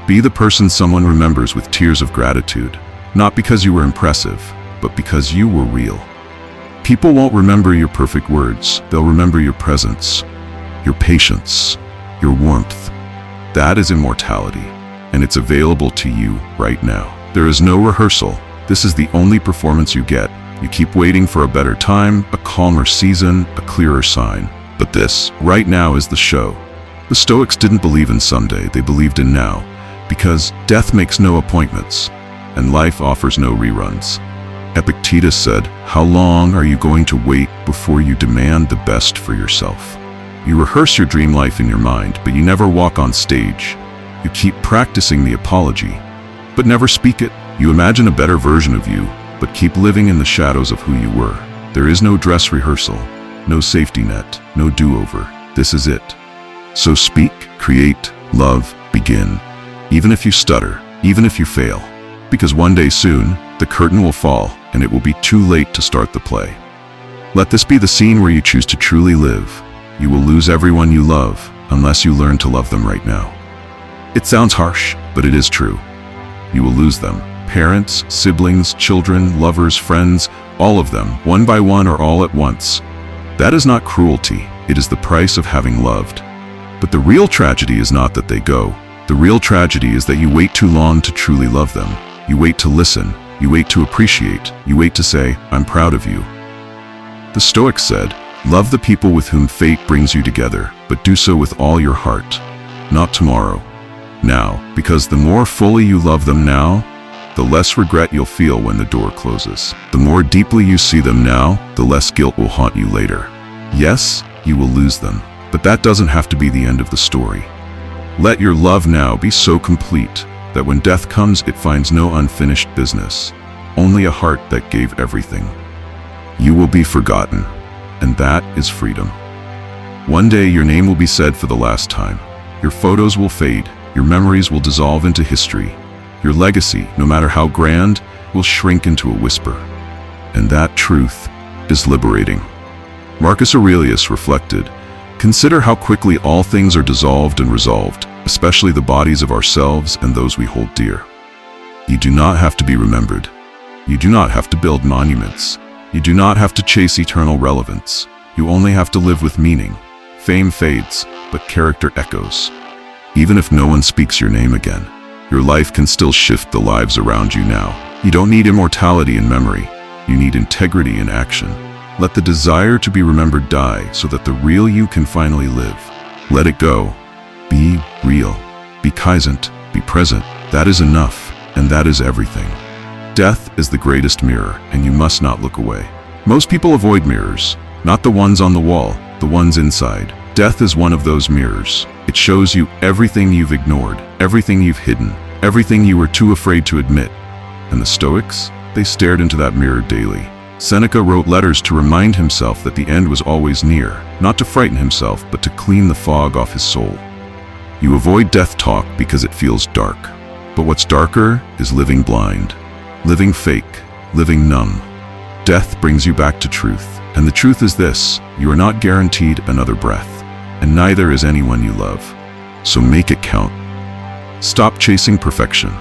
Be the person someone remembers with tears of gratitude, not because you were impressive, but because you were real." People won't remember your perfect words. They'll remember your presence, your patience, your warmth. That is immortality, and it's available to you right now. There is no rehearsal, This is the only performance you get. You keep waiting for a better time, a calmer season, a clearer sign. But this, right now, is the show. The Stoics didn't believe in someday, they believed in now, because death makes no appointments, and life offers no reruns. Epictetus said, "How long are you going to wait before you demand the best for yourself?" You rehearse your dream life in your mind, but you never walk on stage. You keep practicing the apology, but never speak it. You imagine a better version of you, but keep living in the shadows of who you were. There is no dress rehearsal, no safety net, no do-over. This is it. So speak, create, love, begin. Even if you stutter, even if you fail. Because one day soon, the curtain will fall, and it will be too late to start the play. Let this be the scene where you choose to truly live. You will lose everyone you love, unless you learn to love them right now. It sounds harsh, but it is true. You will lose them. Parents, siblings, children, lovers, friends, all of them, one by one or all at once. That is not cruelty, it is the price of having loved. But the real tragedy is not that they go. The real tragedy is that you wait too long to truly love them. You wait to listen, you wait to appreciate, you wait to say, "I'm proud of you." The Stoics said, "Love the people with whom fate brings you together, but do so with all your heart. Not tomorrow. Now, because the more fully you love them now, the less regret you'll feel when the door closes. The more deeply you see them now, the less guilt will haunt you later. Yes, you will lose them, but that doesn't have to be the end of the story. Let your love now be so complete that when death comes, it finds no unfinished business, only a heart that gave everything. You will be forgotten, and that is freedom. One day your name will be said for the last time. Your photos will fade, your memories will dissolve into history. Your legacy, no matter how grand, will shrink into a whisper. And that truth is liberating. Marcus Aurelius reflected, "Consider how quickly all things are dissolved and resolved, especially the bodies of ourselves and those we hold dear." You do not have to be remembered. You do not have to build monuments. You do not have to chase eternal relevance. You only have to live with meaning. Fame fades, but character echoes. Even if no one speaks your name again, your life can still shift the lives around you now. You don't need immortality in memory. You need integrity in action. Let the desire to be remembered die so that the real you can finally live. Let it go. Be real. Be present. Be present. That is enough, and that is everything. Death is the greatest mirror, and you must not look away. Most people avoid mirrors, not the ones on the wall, the ones inside. Death is one of those mirrors. It shows you everything you've ignored, everything you've hidden, everything you were too afraid to admit. And the Stoics? They stared into that mirror daily. Seneca wrote letters to remind himself that the end was always near, not to frighten himself, but to clean the fog off his soul. You avoid death talk because it feels dark. But what's darker is living blind, living fake, living numb. Death brings you back to truth. And the truth is this: you are not guaranteed another breath, and neither is anyone you love. So make it count. Stop chasing perfection.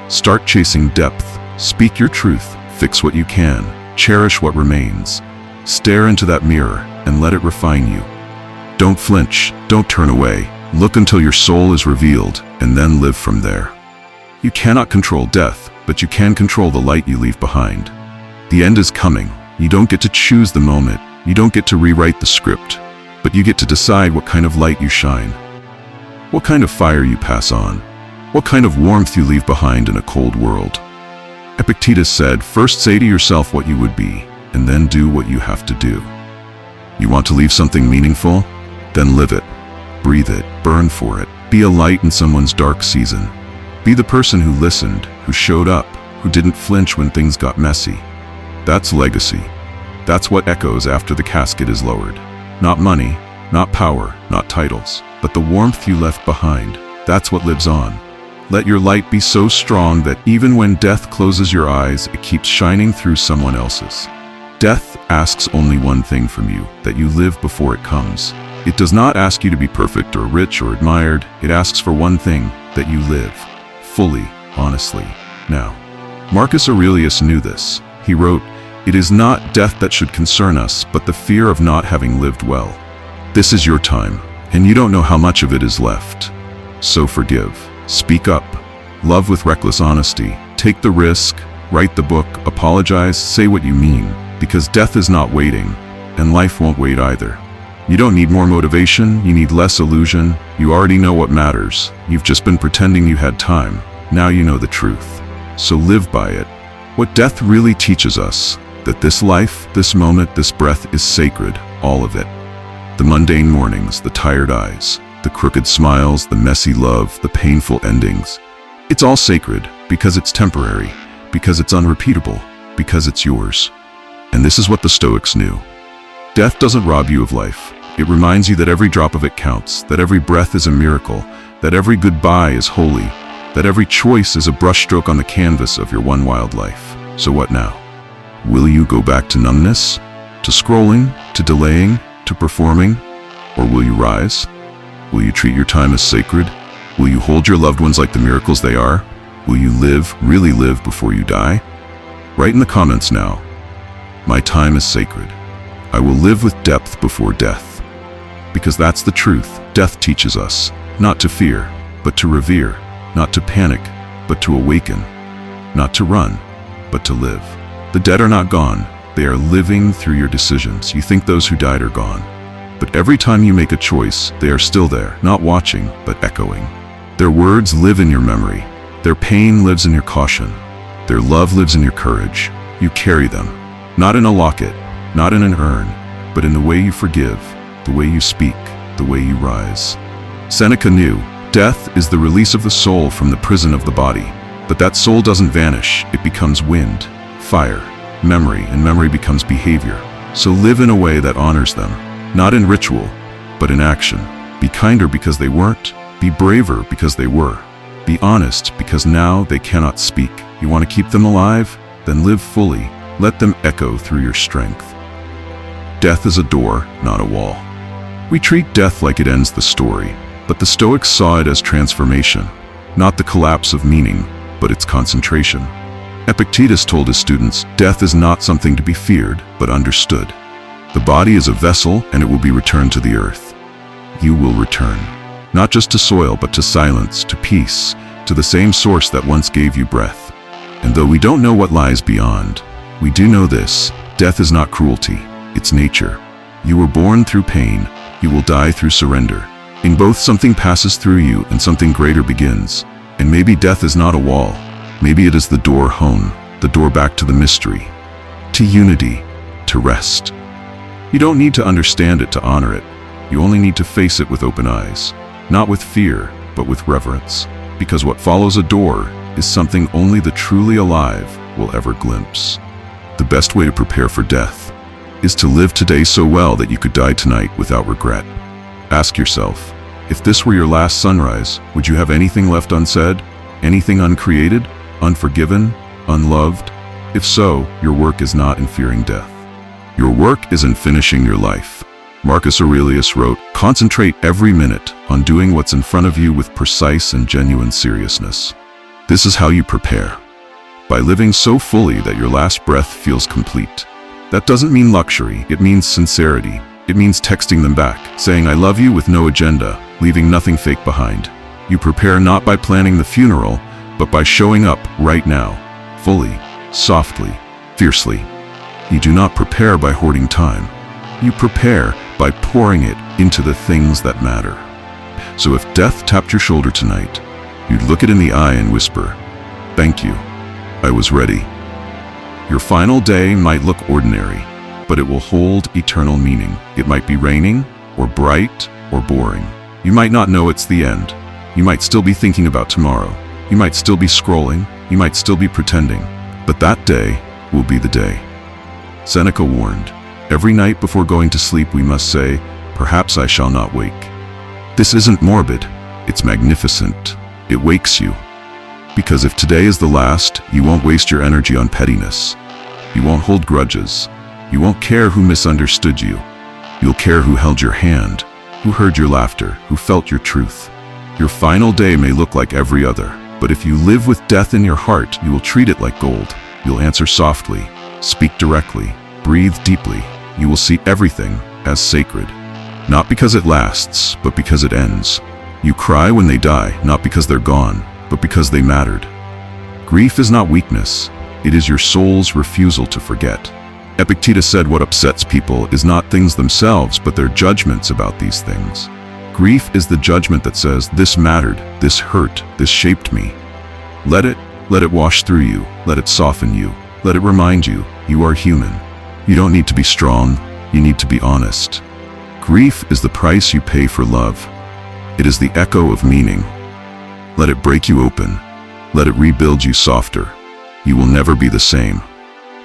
Start chasing depth. Speak your truth. Fix what you can. Cherish what remains. Stare into that mirror and let it refine you. Don't flinch. Don't turn away. Look until your soul is revealed, and then live from there. You cannot control death, but you can control the light you leave behind. The end is coming. You don't get to choose the moment. You don't get to rewrite the script, but you get to decide what kind of light you shine, what kind of fire you pass on, what kind of warmth you leave behind in a cold world. Epictetus said, "First say to yourself what you would be, and then do what you have to do." You want to leave something meaningful? Then live it. Breathe it. Burn for it. Be a light in someone's dark season. Be the person who listened, who showed up, who didn't flinch when things got messy. That's legacy. That's what echoes after the casket is lowered. Not money, not power, not titles, but the warmth you left behind. That's what lives on. Let your light be so strong that even when death closes your eyes, it keeps shining through someone else's. Death asks only one thing from you: that you live before it comes. It does not ask you to be perfect or rich or admired. It asks for one thing: that you live fully, honestly, now. Marcus Aurelius knew this. He wrote, "It is not death that should concern us, but the fear of not having lived well." This is your time, and you don't know how much of it is left. So forgive. Speak up. Love with reckless honesty. Take the risk. write the book, apologize, say what you mean, because death is not waiting, and life won't wait either. You don't need more motivation, you need less illusion. You already know what matters. You've just been pretending you had time. Now you know the truth. So live by it. What death really teaches us, that this life, this moment, this breath is sacred, all of it. The mundane mornings, the tired eyes, the crooked smiles, the messy love, the painful endings. It's all sacred because it's temporary, because it's unrepeatable, because it's yours. And this is what the Stoics knew. Death doesn't rob you of life. It reminds you that every drop of it counts, that every breath is a miracle, that every goodbye is holy, that every choice is a brushstroke on the canvas of your one wild life. So what now? Will you go back to numbness? To scrolling? To delaying? To performing? Or will you rise? Will you treat your time as sacred? Will you hold your loved ones like the miracles they are? Will you live, really live before you die? Write in the comments now. My time is sacred. I will live with depth before death. Because that's the truth. Death teaches us not to fear, but to revere, not to panic, but to awaken, not to run, but to live. The dead are not gone. They are living through your decisions. You think those who died are gone. But every time you make a choice, they are still there, not watching, but echoing. Their words live in your memory. Their pain lives in your caution. Their love lives in your courage. You carry them, not in a locket, not in an urn, but in the way you forgive, the way you speak, the way you rise. Seneca knew, death is the release of the soul from the prison of the body. But that soul doesn't vanish, it becomes wind, fire, memory, and memory becomes behavior. So live in a way that honors them, not in ritual, but in action. Be kinder because they weren't. Be braver because they were. Be honest because now they cannot speak. You want to keep them alive? Then live fully. Let them echo through your strength. Death is a door, not a wall. We treat death like it ends the story, but the Stoics saw it as transformation, not the collapse of meaning, but its concentration. Epictetus told his students, death is not something to be feared, but understood. The body is a vessel, and it will be returned to the earth. You will return, not just to soil, but to silence, to peace, to the same source that once gave you breath. And though we don't know what lies beyond, we do know this: death is not cruelty, it's nature. You were born through pain, you will die through surrender. In both, something passes through you and something greater begins. And maybe death is not a wall. Maybe it is the door home, the door back to the mystery, to unity, to rest. You don't need to understand it to honor it. You only need to face it with open eyes, not with fear, but with reverence. Because what follows a door is something only the truly alive will ever glimpse. The best way to prepare for death is to live today so well that you could die tonight without regret. Ask yourself, if this were your last sunrise, would you have anything left unsaid? Anything uncreated? Unforgiven? Unloved? If so, your work is not in fearing death. Your work is in finishing your life. Marcus Aurelius wrote, "Concentrate every minute on doing what's in front of you with precise and genuine seriousness." This is how you prepare. By living so fully that your last breath feels complete. That doesn't mean luxury, it means sincerity. It means texting them back, saying "I love you" with no agenda, leaving nothing fake behind. You prepare not by planning the funeral, but by showing up right now, fully, softly, fiercely. You do not prepare by hoarding time. You prepare by pouring it into the things that matter. So if death tapped your shoulder tonight, you'd look it in the eye and whisper, "Thank you, I was ready." Your final day might look ordinary, but it will hold eternal meaning. It might be raining, or bright, or boring. You might not know it's the end. You might still be thinking about tomorrow. You might still be scrolling. You might still be pretending. But that day will be the day. Seneca warned, every night before going to sleep we must say, "Perhaps I shall not wake." This isn't morbid, it's magnificent. It wakes you. Because if today is the last, you won't waste your energy on pettiness. You won't hold grudges. You won't care who misunderstood you. You'll care who held your hand, who heard your laughter, who felt your truth. Your final day may look like every other, but if you live with death in your heart, you will treat it like gold. You'll answer softly, speak directly, breathe deeply. You will see everything as sacred. Not because it lasts, but because it ends. You cry when they die, not because they're gone, but because they mattered. Grief is not weakness, It is your soul's refusal to forget. Epictetus said what upsets people is not things themselves, but their judgments about these things. Grief is the judgment that says, this mattered, this hurt, this shaped me. Let it wash through you, let it soften you, let it remind you, you are human. You don't need to be strong, you need to be honest. Grief is the price you pay for love. It is the echo of meaning. Let it break you open. Let it rebuild you softer. You will never be the same.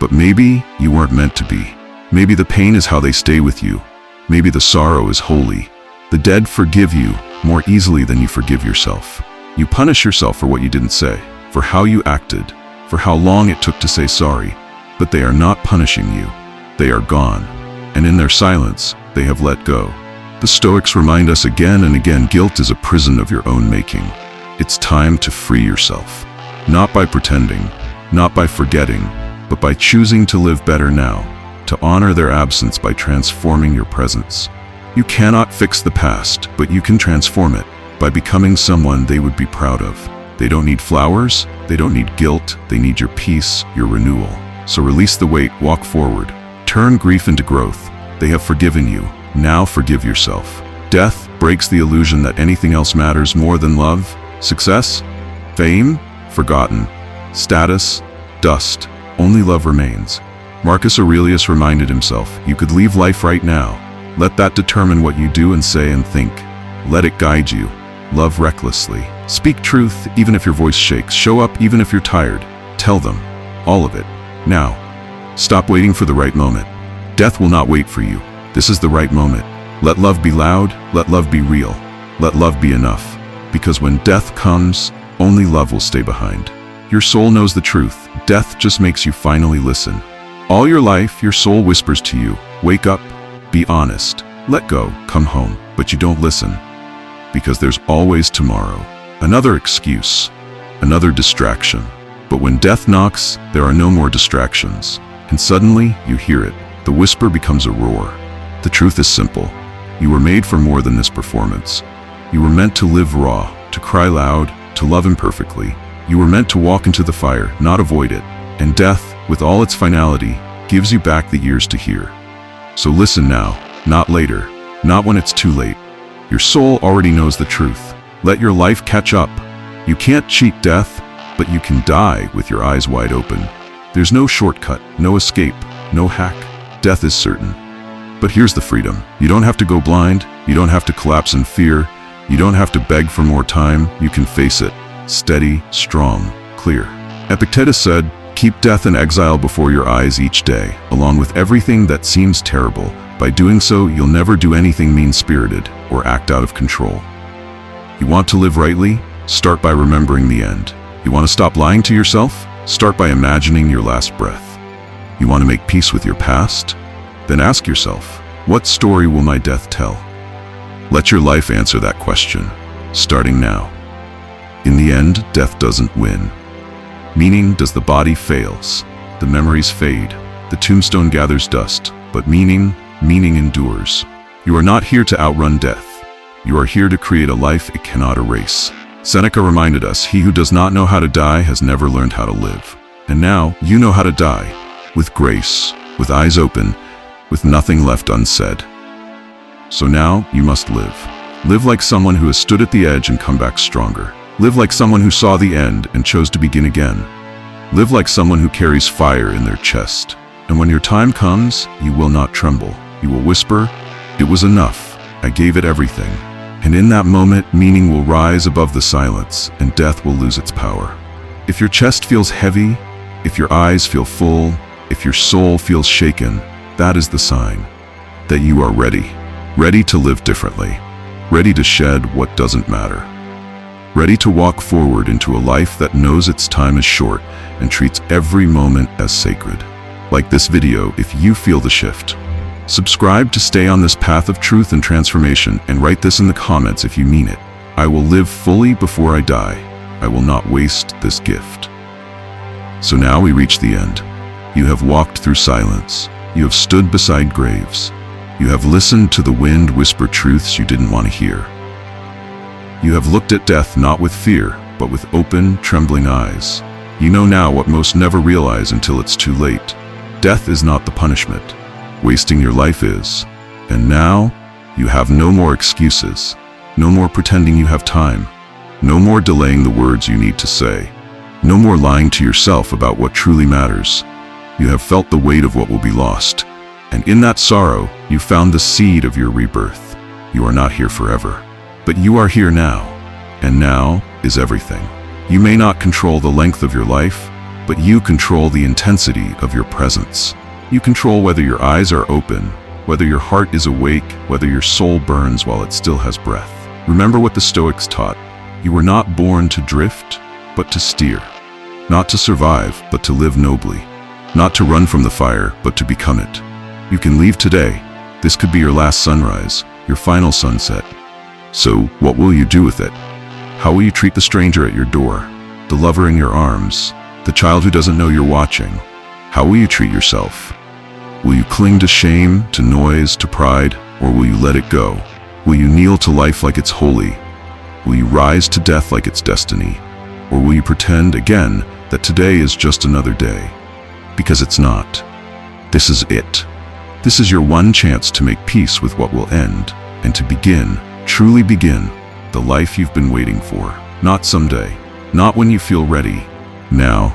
But maybe you weren't meant to be. Maybe the pain is how they stay with you. Maybe the sorrow is holy. The dead forgive you more easily than you forgive yourself. You punish yourself for what you didn't say, for how you acted, for how long it took to say sorry. But they are not punishing you. They are gone. And in their silence, they have let go. The Stoics remind us again and again, guilt is a prison of your own making. It's time to free yourself. Not by pretending, not by forgetting, but by choosing to live better now, to honor their absence by transforming your presence. You cannot fix the past, but you can transform it by becoming someone they would be proud of. They don't need flowers, they don't need guilt, they need your peace, your renewal. So release the weight, walk forward. Turn grief into growth. They have forgiven you. Now forgive yourself. Death breaks the illusion that anything else matters more than love, success, fame, forgotten, status, dust. Only love remains. Marcus Aurelius reminded himself, you could leave life right now. Let that determine what you do and say and think. Let it guide you. Love recklessly. Speak truth even if your voice shakes. Show up even if you're tired. Tell them. All of it. Now. Stop waiting for the right moment. Death will not wait for you. This is the right moment. Let love be loud. Let love be real. Let love be enough. Because when death comes, only love will stay behind. Your soul knows the truth. Death just makes you finally listen. All your life, your soul whispers to you, wake up, be honest, let go, come home. But you don't listen. Because there's always tomorrow. Another excuse. Another distraction. But when death knocks, there are no more distractions. And suddenly, you hear it. The whisper becomes a roar. The truth is simple. You were made for more than this performance. You were meant to live raw, to cry loud, to love imperfectly. You were meant to walk into the fire, not avoid it. And death, with all its finality, gives you back the ears to hear. So listen now, not later, not when it's too late. Your soul already knows the truth. Let your life catch up. You can't cheat death, but you can die with your eyes wide open. There's no shortcut, no escape, no hack. Death is certain. But here's the freedom. You don't have to go blind. You don't have to collapse in fear. You don't have to beg for more time. You can face it. Steady, strong, clear. Epictetus said, keep death and exile before your eyes each day, along with everything that seems terrible. By doing so, you'll never do anything mean-spirited or act out of control. You want to live rightly? Start by remembering the end. You want to stop lying to yourself? Start by imagining your last breath. You want to make peace with your past? Then ask yourself, what story will my death tell? Let your life answer that question, starting now. In the end, death doesn't win. Meaning does the body fails, the memories fade, the tombstone gathers dust, but meaning endures. You are not here to outrun death. You are here to create a life it cannot erase. Seneca reminded us, he who does not know how to die has never learned how to live. And now, you know how to die, with grace, with eyes open, with nothing left unsaid. So now, you must live. Live like someone who has stood at the edge and come back stronger. Live like someone who saw the end and chose to begin again. Live like someone who carries fire in their chest. And when your time comes, you will not tremble. You will whisper, it was enough. I gave it everything. And in that moment, meaning will rise above the silence, and death will lose its power. If your chest feels heavy, if your eyes feel full, if your soul feels shaken, that is the sign that you are ready. Ready to live differently. Ready to shed what doesn't matter. Ready to walk forward into a life that knows its time is short and treats every moment as sacred. Like this video if you feel the shift. Subscribe to stay on this path of truth and transformation, and write this in the comments if you mean it. I will live fully before I die. I will not waste this gift. So now we reach the end. You have walked through silence. You have stood beside graves. You have listened to the wind whisper truths you didn't want to hear. You have looked at death not with fear, but with open, trembling eyes. You know now what most never realize until it's too late. Death is not the punishment. Wasting your life is. And now, you have no more excuses. No more pretending you have time. No more delaying the words you need to say. No more lying to yourself about what truly matters. You have felt the weight of what will be lost. And in that sorrow, you found the seed of your rebirth. You are not here forever. But you are here now. And now is everything. You may not control the length of your life, but you control the intensity of your presence. You control whether your eyes are open, whether your heart is awake, whether your soul burns while it still has breath. Remember what the Stoics taught. You were not born to drift, but to steer. Not to survive, but to live nobly. Not to run from the fire, but to become it. You can leave today. This could be your last sunrise, your final sunset. So, what will you do with it? How will you treat the stranger at your door, the lover in your arms, the child who doesn't know you're watching? How will you treat yourself? Will you cling to shame, to noise, to pride, or will you let it go? Will you kneel to life like it's holy? Will you rise to death like it's destiny? Or will you pretend again that today is just another day? Because it's not. This is it. This is your one chance to make peace with what will end, and to begin, truly begin, the life you've been waiting for. Not someday, not when you feel ready. Now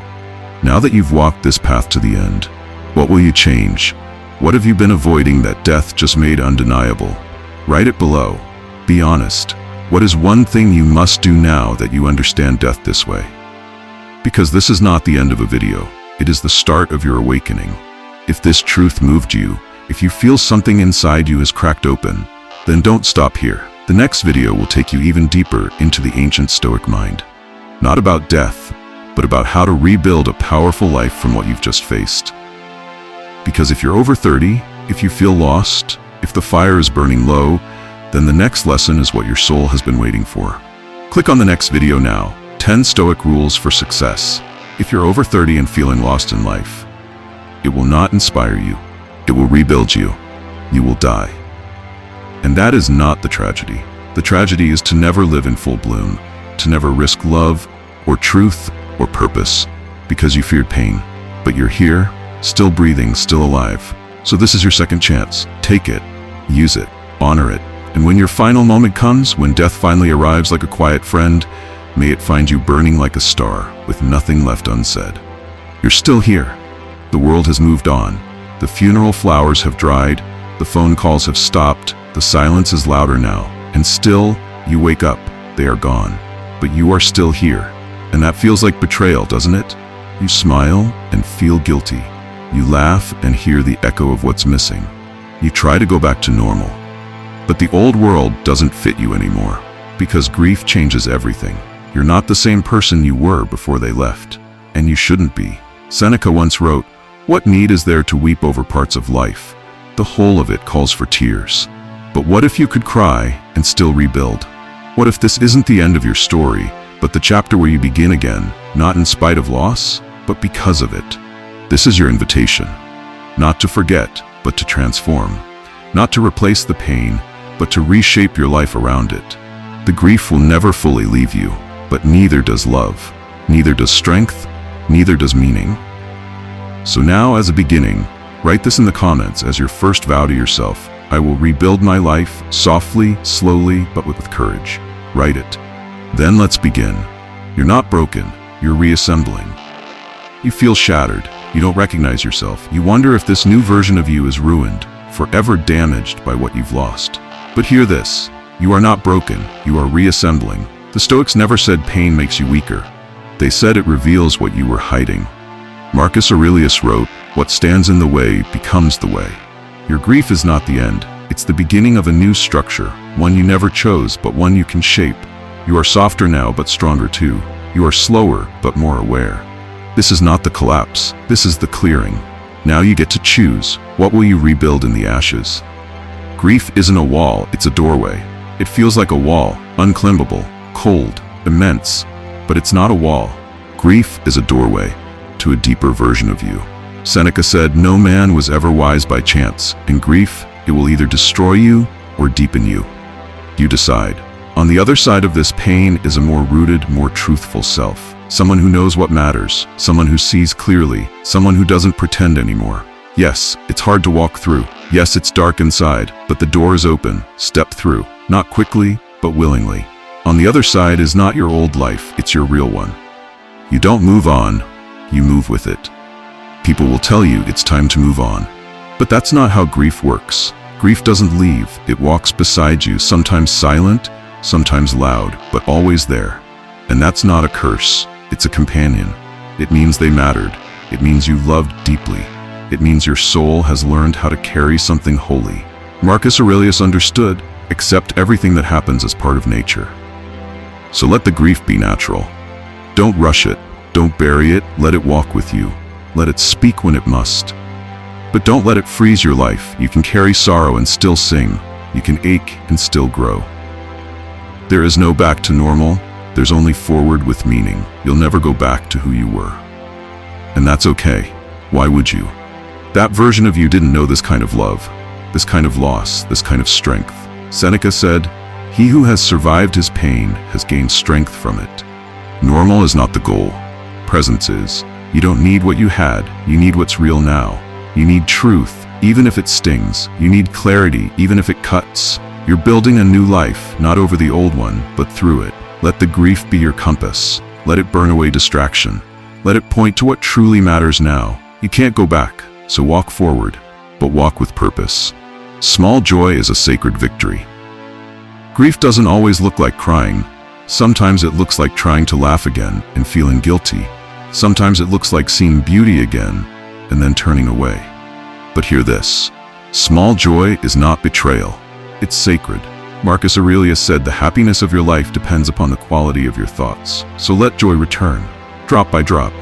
that you've walked this path to the end, what will you change? What have you been avoiding that death just made undeniable? Write it below. Be honest. What is one thing you must do now that you understand death this way? Because this is not the end of a video. It is the start of your awakening. If this truth moved you, if you feel something inside you has cracked open, then don't stop here. The next video will take you even deeper into the ancient Stoic mind. Not about death, but about how to rebuild a powerful life from what you've just faced. Because if you're over 30, if you feel lost, if the fire is burning low, then the next lesson is what your soul has been waiting for. Click on the next video now, 10 Stoic Rules for Success. If you're over 30 and feeling lost in life, it will not inspire you. It will rebuild you. You will die. And that is not the tragedy. The tragedy is to never live in full bloom, to never risk love, or truth, or purpose, because you feared pain. But you're here, still breathing, still alive. So this is your second chance. Take it, use it, honor it. And when your final moment comes, when death finally arrives like a quiet friend, may it find you burning like a star, with nothing left unsaid. You're still here. The world has moved on. The funeral flowers have dried. The phone calls have stopped. The silence is louder now. And still, you wake up. They are gone. But you are still here. And that feels like betrayal, doesn't it? You smile and feel guilty. You laugh and hear the echo of what's missing. You try to go back to normal. But the old world doesn't fit you anymore. Because grief changes everything. You're not the same person you were before they left. And you shouldn't be. Seneca once wrote, "What need is there to weep over parts of life? The whole of it calls for tears." But what if you could cry and still rebuild? What if this isn't the end of your story, but the chapter where you begin again, not in spite of loss, but because of it? This is your invitation. Not to forget, but to transform. Not to replace the pain, but to reshape your life around it. The grief will never fully leave you, but neither does love, neither does strength, neither does meaning. So now, as a beginning, write this in the comments as your first vow to yourself. I will rebuild my life, softly, slowly, but with courage. Write it. Then let's begin. You're not broken, you're reassembling. You feel shattered, you don't recognize yourself. You wonder if this new version of you is ruined, forever damaged by what you've lost. But hear this, you are not broken, you are reassembling. The Stoics never said pain makes you weaker. They said it reveals what you were hiding. Marcus Aurelius wrote, "What stands in the way becomes the way." Your grief is not the end, it's the beginning of a new structure, one you never chose, but one you can shape. You are softer now, but stronger too. You are slower, but more aware. This is not the collapse, this is the clearing. Now you get to choose, what will you rebuild in the ashes? Grief isn't a wall, it's a doorway. It feels like a wall, unclimbable, cold, immense, but it's not a wall. Grief is a doorway to a deeper version of you. Seneca said, "No man was ever wise by chance. In grief, it will either destroy you or deepen you. You decide." On the other side of this pain is a more rooted, more truthful self. someone who knows what matters, someone who sees clearly, someone who doesn't pretend anymore. Yes, it's hard to walk through. Yes, it's dark inside, but the door is open. Step through, not quickly, but willingly. On the other side is not your old life, it's your real one. You don't move on, you move with it. People will tell you it's time to move on. But that's not how grief works. Grief doesn't leave, it walks beside you, sometimes silent, sometimes loud, but always there. And that's not a curse, it's a companion. It means they mattered. It means you loved deeply. It means your soul has learned how to carry something holy. Marcus Aurelius understood, accept everything that happens as part of nature. So let the grief be natural. Don't rush it, don't bury it, let it walk with you. Let it speak when it must. But don't let it freeze your life. You can carry sorrow and still sing. You can ache and still grow. There is no back to normal. There's only forward with meaning. You'll never go back to who you were. And that's okay. Why would you? That version of you didn't know this kind of love, this kind of loss, this kind of strength. Seneca said, "He who has survived his pain has gained strength from it." Normal is not the goal. Presence is. You don't need what you had, you need what's real now. You need truth, even if it stings. You need clarity, even if it cuts. You're building a new life, not over the old one, but through it. Let the grief be your compass. Let it burn away distraction. Let it point to what truly matters now. You can't go back, so walk forward, but walk with purpose. Small joy is a sacred victory. Grief doesn't always look like crying. Sometimes it looks like trying to laugh again and feeling guilty. Sometimes it looks like seeing beauty again and then turning away. But hear this, small joy is not betrayal. It's sacred. Marcus Aurelius said the happiness of your life depends upon the quality of your thoughts. So let joy return, drop by drop.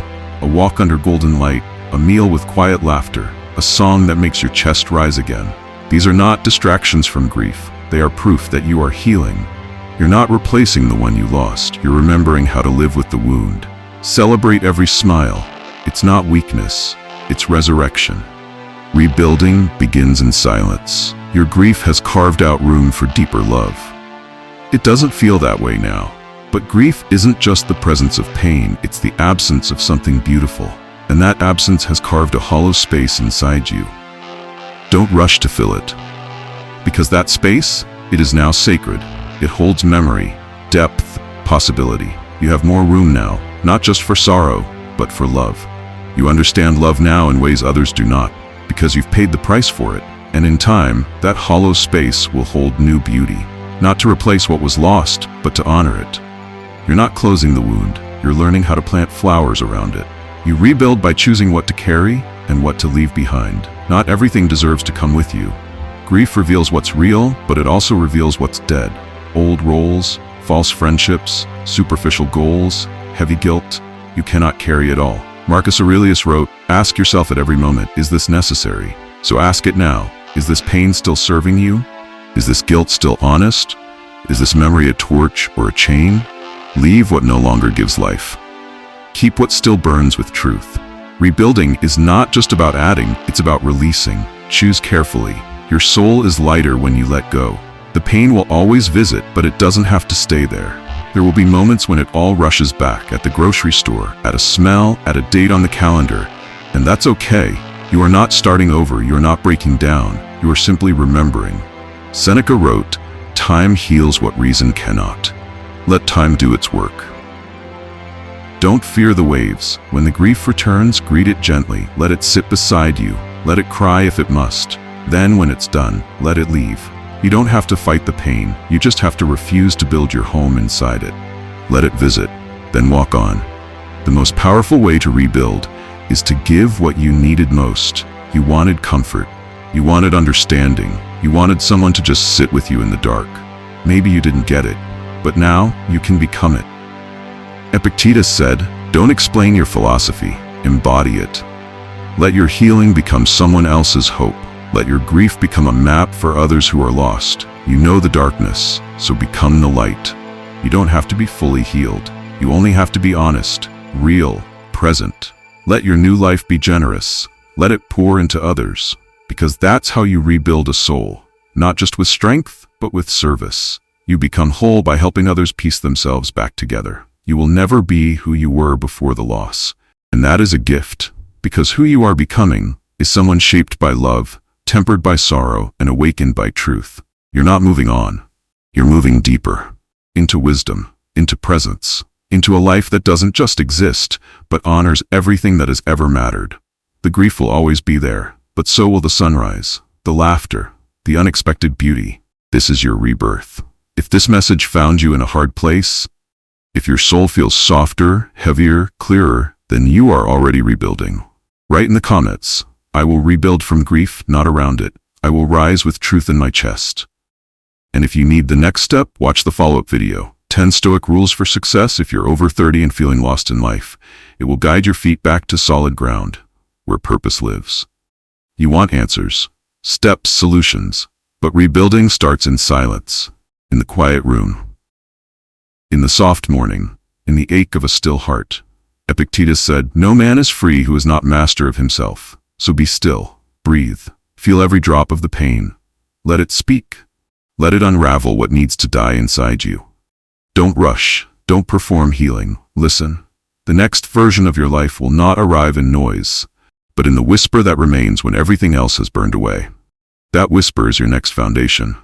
A walk under golden light, a meal with quiet laughter, a song that makes your chest rise again. These are not distractions from grief. They are proof that you are healing. You're not replacing the one you lost. You're remembering how to live with the wound. Celebrate every smile. It's not weakness, it's resurrection. Rebuilding begins in silence. Your grief has carved out room for deeper love. It doesn't feel that way now. But grief isn't just the presence of pain, it's the absence of something beautiful. And that absence has carved a hollow space inside you. Don't rush to fill it. Because that space, it is now sacred. It holds memory, depth, possibility. You have more room now, not just for sorrow, but for love. You understand love now in ways others do not, because you've paid the price for it. And in time, that hollow space will hold new beauty. Not to replace what was lost, but to honor it. You're not closing the wound, you're learning how to plant flowers around it. You rebuild by choosing what to carry and what to leave behind. Not everything deserves to come with you. Grief reveals what's real, but it also reveals what's dead. Old roles, false friendships, superficial goals, heavy guilt. You cannot carry it all. Marcus Aurelius wrote, "Ask yourself at every moment, is this necessary?" So ask it now. Is this pain still serving you? Is this guilt still honest? Is this memory a torch or a chain? Leave what no longer gives life. Keep what still burns with truth. Rebuilding is not just about adding, it's about releasing. Choose carefully. Your soul is lighter when you let go. The pain will always visit, but it doesn't have to stay there. There will be moments when it all rushes back, at the grocery store, at a smell, at a date on the calendar. And that's okay. You are not starting over, you are not breaking down, you are simply remembering. Seneca wrote, "Time heals what reason cannot." Let time do its work. Don't fear the waves. When the grief returns, greet it gently. Let it sit beside you. Let it cry if it must. Then, when it's done, let it leave. You don't have to fight the pain. You just have to refuse to build your home inside it. Let it visit, then walk on. The most powerful way to rebuild is to give what you needed most. You wanted comfort. You wanted understanding. You wanted someone to just sit with you in the dark. Maybe you didn't get it, but now you can become it. Epictetus said, "Don't explain your philosophy, embody it." Let your healing become someone else's hope. Let your grief become a map for others who are lost. You know the darkness, so become the light. You don't have to be fully healed. You only have to be honest, real, present. Let your new life be generous. Let it pour into others, because that's how you rebuild a soul. Not just with strength, but with service. You become whole by helping others piece themselves back together. You will never be who you were before the loss. And that is a gift, because who you are becoming is someone shaped by love, tempered by sorrow, and awakened by truth. You're not moving on. You're moving deeper, into wisdom, into presence, into a life that doesn't just exist, but honors everything that has ever mattered. The grief will always be there, but so will the sunrise, the laughter, the unexpected beauty. This is your rebirth. If this message found you in a hard place, if your soul feels softer, heavier, clearer, then you are already rebuilding. Write in the comments, I will rebuild from grief, not around it. I will rise with truth in my chest. And if you need the next step, watch the follow-up video. 10 Stoic Rules for Success if you're over 30 and feeling lost in life. It will guide your feet back to solid ground, where purpose lives. You want answers, steps, solutions, but rebuilding starts in silence, in the quiet room, in the soft morning, in the ache of a still heart. Epictetus said, "No man is free who is not master of himself. So be still, breathe, feel every drop of the pain. Let it speak. Let it unravel what needs to die inside you. Don't rush, don't perform healing. Listen. The next version of your life will not arrive in noise, but in the whisper that remains when everything else has burned away. That whisper is your next foundation.